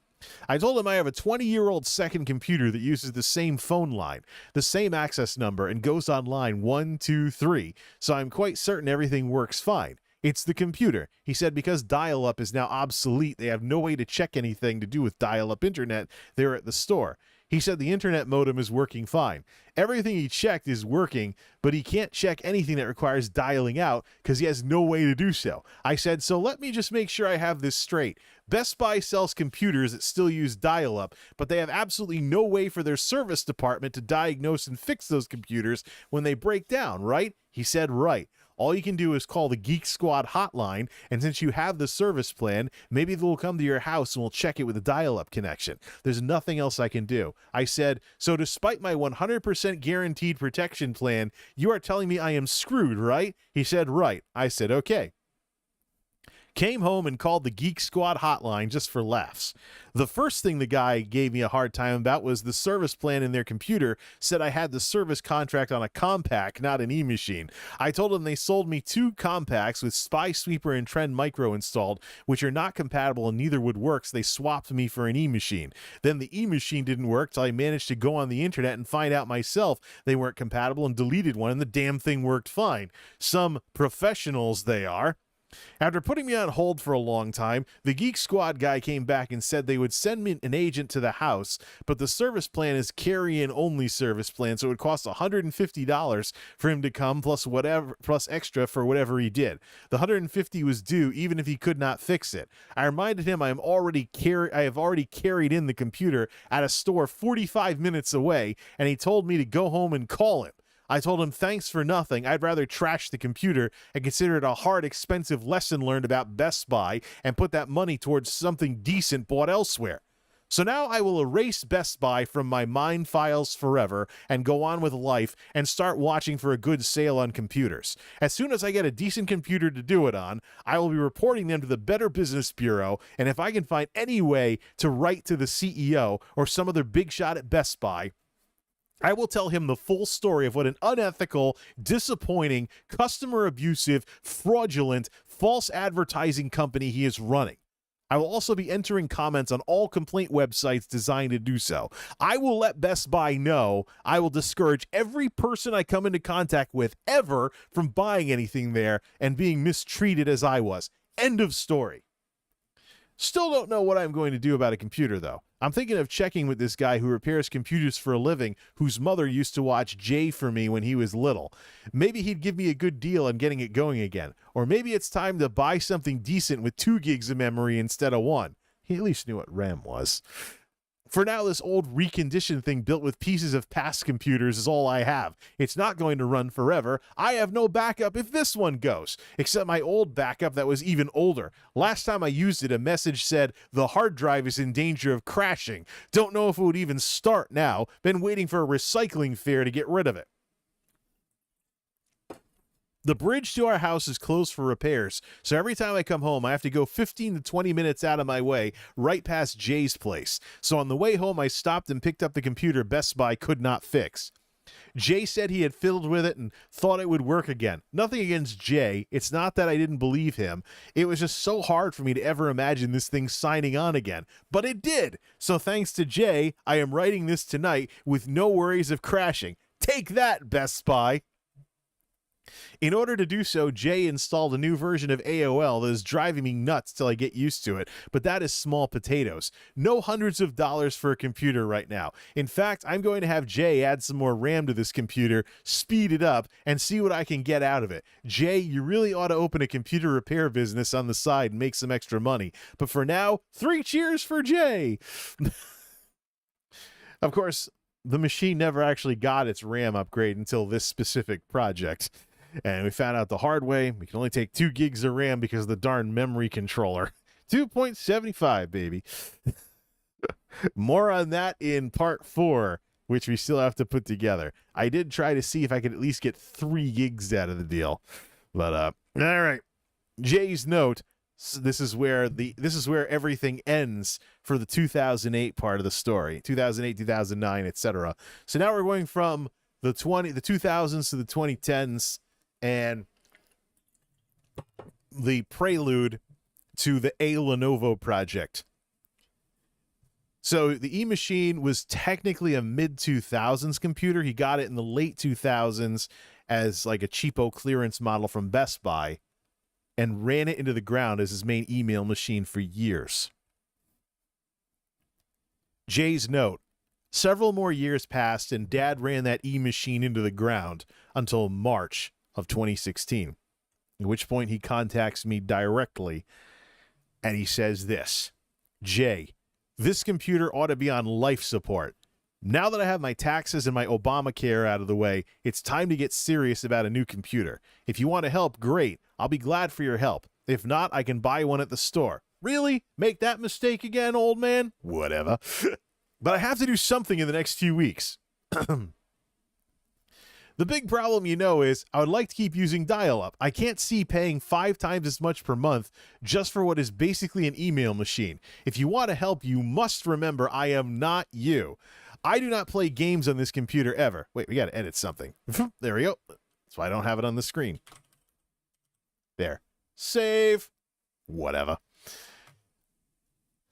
S1: I told him I have a 20-year-old second computer that uses the same phone line, the same access number, and goes on line 1, 2, 3, so I'm quite certain everything works fine. It's the computer. He said because dial-up is now obsolete, they have no way to check anything to do with dial-up internet there at the store. He said the internet modem is working fine. Everything he checked is working, but he can't check anything that requires dialing out because he has no way to do so. I said, so let me just make sure I have this straight. Best Buy sells computers that still use dial-up, but they have absolutely no way for their service department to diagnose and fix those computers when they break down, right? He said, right. All you can do is call the Geek Squad hotline, and since you have the service plan, maybe they'll come to your house and we'll check it with a dial-up connection. There's nothing else I can do. I said, so despite my 100% guaranteed protection plan, you are telling me I am screwed, right? He said, right. I said, okay. Came home and called the Geek Squad hotline just for laughs. The first thing the guy gave me a hard time about was the service plan in their computer said I had the service contract on a Compaq, not an eMachine. I told him they sold me 2 Compaqs with Spy Sweeper and Trend Micro installed, which are not compatible and neither would work, so they swapped me for an eMachine. Then the eMachine didn't work till I managed to go on the internet and find out myself they weren't compatible and deleted one, and the damn thing worked fine. Some professionals they are. After putting me on hold for a long time, the Geek Squad guy came back and said they would send me an agent to the house, but the service plan is carry-in only service plan, so it would cost $150 for him to come plus extra for whatever he did. The $150 was due even if he could not fix it. I reminded him I have already carried in the computer at a store 45 minutes away, and he told me to go home and call him. I told him, thanks for nothing. I'd rather trash the computer and consider it a hard, expensive lesson learned about Best Buy and put that money towards something decent bought elsewhere. So now I will erase Best Buy from my mind files forever and go on with life and start watching for a good sale on computers. As soon as I get a decent computer to do it on, I will be reporting them to the Better Business Bureau, and if I can find any way to write to the CEO or some other big shot at Best Buy, I will tell him the full story of what an unethical, disappointing, customer abusive, fraudulent, false advertising company he is running. I will also be entering comments on all complaint websites designed to do so. I will let Best Buy know I will discourage every person I come into contact with ever from buying anything there and being mistreated as I was. End of story. Still don't know what I'm going to do about a computer, though. I'm thinking of checking with this guy who repairs computers for a living, whose mother used to watch Jay for me when he was little. Maybe he'd give me a good deal on getting it going again. Or maybe it's time to buy something decent with 2 gigs of memory instead of 1. He at least knew what RAM was. For now, this old reconditioned thing built with pieces of past computers is all I have. It's not going to run forever. I have no backup if this one goes, except my old backup that was even older. Last time I used it, a message said, the hard drive is in danger of crashing. Don't know if it would even start now. Been waiting for a recycling fair to get rid of it. The bridge to our house is closed for repairs, so every time I come home, I have to go 15 to 20 minutes out of my way, right past Jay's place. So on the way home, I stopped and picked up the computer Best Buy could not fix. Jay said he had fiddled with it and thought it would work again. Nothing against Jay. It's not that I didn't believe him. It was just so hard for me to ever imagine this thing signing on again. But it did. So thanks to Jay, I am writing this tonight with no worries of crashing. Take that, Best Buy. In order to do so, Jay installed a new version of AOL that is driving me nuts till I get used to it, but that is small potatoes. No hundreds of dollars for a computer right now. In fact, I'm going to have Jay add some more RAM to this computer, speed it up, and see what I can get out of it. Jay, you really ought to open a computer repair business on the side and make some extra money. But for now, 3 cheers for Jay! Of course, the machine never actually got its RAM upgrade until this specific project. And we found out the hard way, we can only take 2 gigs of RAM because of the darn memory controller. 2.75, baby. More on that in part 4, which we still have to put together. I did try to see if I could at least get 3 gigs out of the deal. But, all right. Jay's note, this is where everything ends for the 2008 part of the story. 2008, 2009, etc. So now we're going from the 2000s to the 2010s, and the prelude to the A Lenovo project. So the eMachine was technically a mid-2000s computer. He got it in the late 2000s as like a cheapo clearance model from Best Buy and ran it into the ground as his main email machine for years. Jay's note, Several more years passed, and Dad ran that eMachine into the ground until March of 2016, at which point he contacts me directly, and he says this: Jay, this computer ought to be on life support. Now that I have my taxes and my Obamacare out of the way, it's time to get serious about a new computer. If you want to help, great. I'll be glad for your help. If not, I can buy one at the store. Really? Make that mistake again, old man? Whatever. But I have to do something in the next few weeks. The big problem, is I would like to keep using dial-up. I can't see paying 5 times as much per month just for what is basically an email machine. If you want to help, you must remember I am not you. I do not play games on this computer ever. Wait, we got to edit something. There we go. That's why I don't have it on the screen. There. Save. Whatever.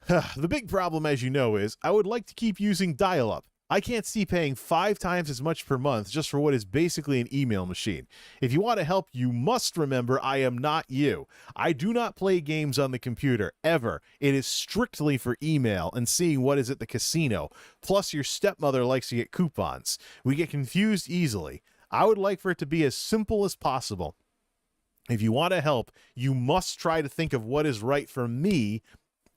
S1: The big problem, as you know, is I would like to keep using dial-up. I can't see paying 5 times as much per month just for what is basically an email machine. If you want to help, you must remember I am not you. I do not play games on the computer, ever. It is strictly for email and seeing what is at the casino. Plus, your stepmother likes to get coupons. We get confused easily. I would like for it to be as simple as possible. If you want to help, you must try to think of what is right for me,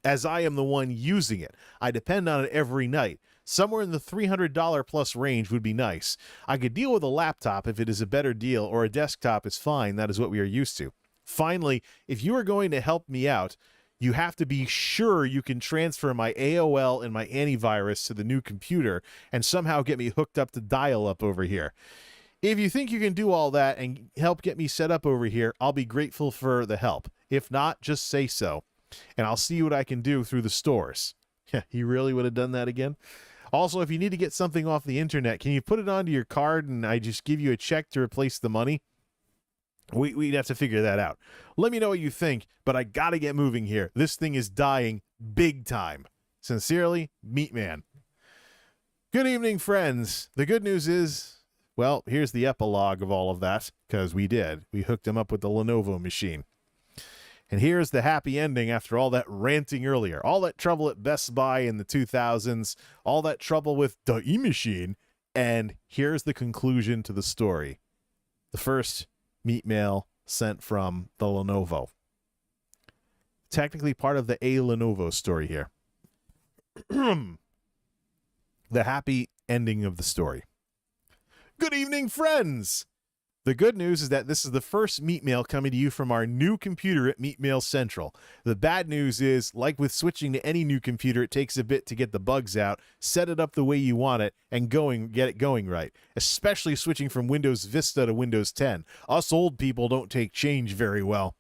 S1: as I am the one using it. I depend on it every night. Somewhere in the $300 plus range would be nice. I could deal with a laptop if it is a better deal, or a desktop is fine. That is what we are used to. Finally, if you are going to help me out, you have to be sure you can transfer my AOL and my antivirus to the new computer and somehow get me hooked up to dial-up over here. If you think you can do all that and help get me set up over here, I'll be grateful for the help. If not, just say so, and I'll see what I can do through the stores. Yeah, he really would have done that again? Also, if you need to get something off the internet, can you put it onto your card and I just give you a check to replace the money? We'd have to figure that out. Let me know what you think, but I gotta get moving here. This thing is dying big time. Sincerely, Meatman. Good evening, friends. The good news is, well, here's the epilogue of all of that, because we did. We hooked him up with the Lenovo machine. And here's the happy ending after all that ranting earlier. All that trouble at Best Buy in the 2000s, all that trouble with the eMachine, and here's the conclusion to the story. The first meat mail sent from the Lenovo. Technically part of the A Lenovo story here. The happy ending of the story. Good evening, friends! The good news is that this is the first meat mail coming to you from our new computer at Meat Mail Central. The bad news is, like with switching to any new computer, it takes a bit to get the bugs out, set it up the way you want it, and get it going right. Especially switching from Windows Vista to Windows 10. Us old people don't take change very well.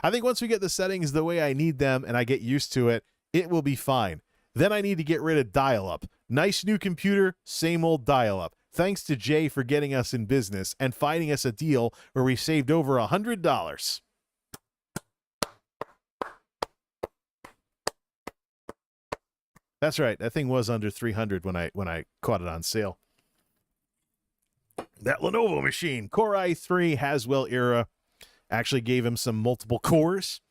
S1: I think once we get the settings the way I need them and I get used to it, it will be fine. Then I need to get rid of dial-up. Nice new computer, same old dial-up. Thanks to Jay for getting us in business and finding us a deal where we saved over $100. That's right. That thing was under $300 when I caught it on sale. That Lenovo machine, Core i3 Haswell era, actually gave him some multiple cores,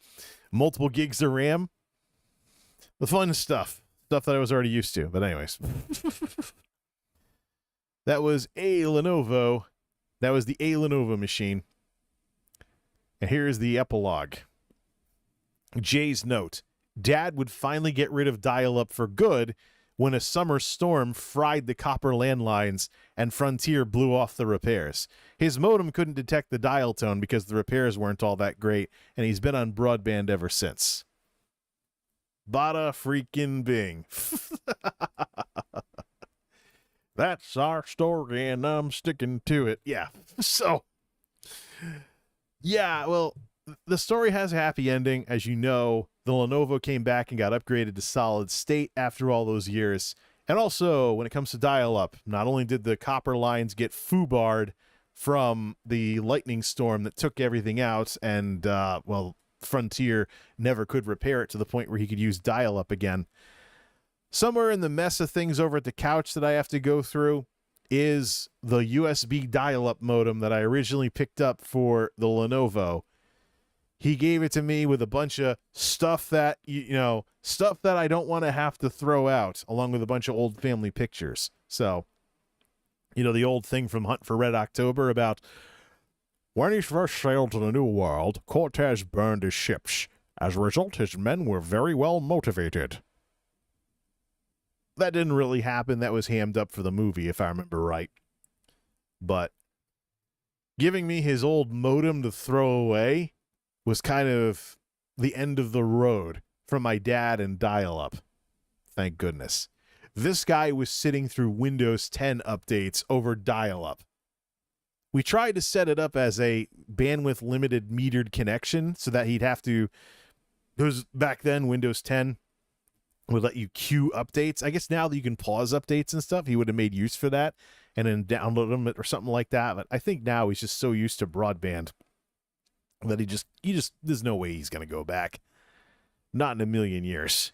S1: multiple gigs of RAM. The fun stuff that I was already used to. But anyways. That was a Lenovo. That was the A Lenovo machine. And here's the epilogue. Jay's note. Dad would finally get rid of dial-up for good when a summer storm fried the copper landlines and Frontier blew off the repairs. His modem couldn't detect the dial tone because the repairs weren't all that great, and he's been on broadband ever since. Bada freaking bing. That's our story, and I'm sticking to it. Yeah. So, yeah, well, the story has a happy ending. As you know, the Lenovo came back and got upgraded to solid state after all those years. And also, when it comes to dial-up, not only did the copper lines get foobarred from the lightning storm that took everything out, and, well, Frontier never could repair it to the point where he could use dial-up again. Somewhere in the mess of things over at the couch that I have to go through is the USB dial-up modem that I originally picked up for the Lenovo. He gave it to me with a bunch of stuff that, stuff that I don't want to have to throw out, along with a bunch of old family pictures. So, the old thing from Hunt for Red October about when he first sailed to the New World, Cortez burned his ships. As a result, his men were very well motivated. That didn't really happen. That was hammed up for the movie, if I remember right. But giving me his old modem to throw away was kind of the end of the road from my dad and dial-up. Thank goodness. This guy was sitting through Windows 10 updates over dial-up. We tried to set it up as a bandwidth-limited metered connection so that he'd have to... Because back then, Windows 10 would let you queue updates. I guess now that you can pause updates and stuff, he would have made use for that and then download them or something like that. But I think now he's just so used to broadband that he just there's no way he's going to go back. Not in a million years.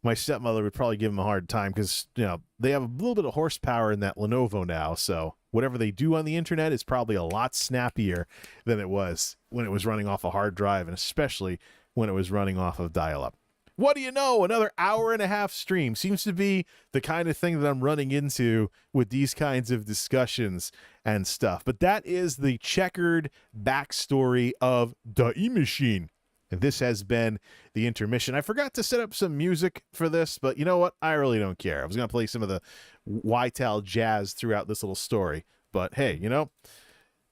S1: My stepmother would probably give him a hard time because, they have a little bit of horsepower in that Lenovo now. So whatever they do on the internet is probably a lot snappier than it was when it was running off a hard drive, and especially when it was running off of dial-up. What do you know? Another hour and a half stream seems to be the kind of thing that I'm running into with these kinds of discussions and stuff. But that is the checkered backstory of the eMachine. And this has been the intermission. I forgot to set up some music for this, but you know what? I really don't care. I was going to play some of the YTAL jazz throughout this little story. But hey,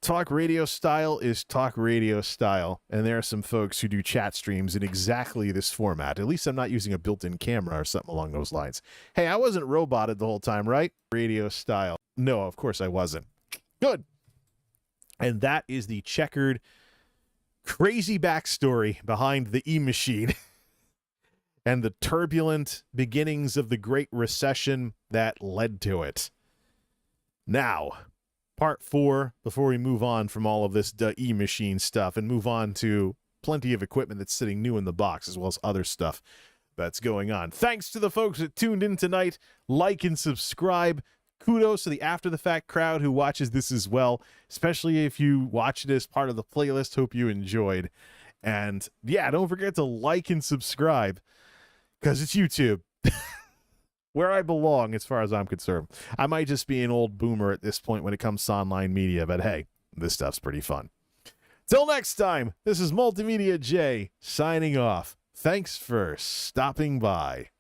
S1: talk radio style is talk radio style, and there are some folks who do chat streams in exactly this format. At least I'm not using a built-in camera or something along those lines. Hey, I wasn't roboted the whole time, right? Radio style. No, of course I wasn't. Good. And that is the checkered, crazy backstory behind the eMachine and the turbulent beginnings of the Great Recession that led to it. Now, Part 4, before we move on from all of this eMachine stuff and move on to plenty of equipment that's sitting new in the box, as well as other stuff that's going on. Thanks to the folks that tuned in tonight. Like and subscribe. Kudos to the After the Fact crowd who watches this as well, especially if you watch it as part of the playlist. Hope you enjoyed. And yeah, don't forget to like and subscribe, because it's YouTube. Where I belong as far as I'm concerned. I might just be an old boomer at this point when it comes to online media, but hey, this stuff's pretty fun. Till next time, this is Multimedia Jay signing off. Thanks for stopping by.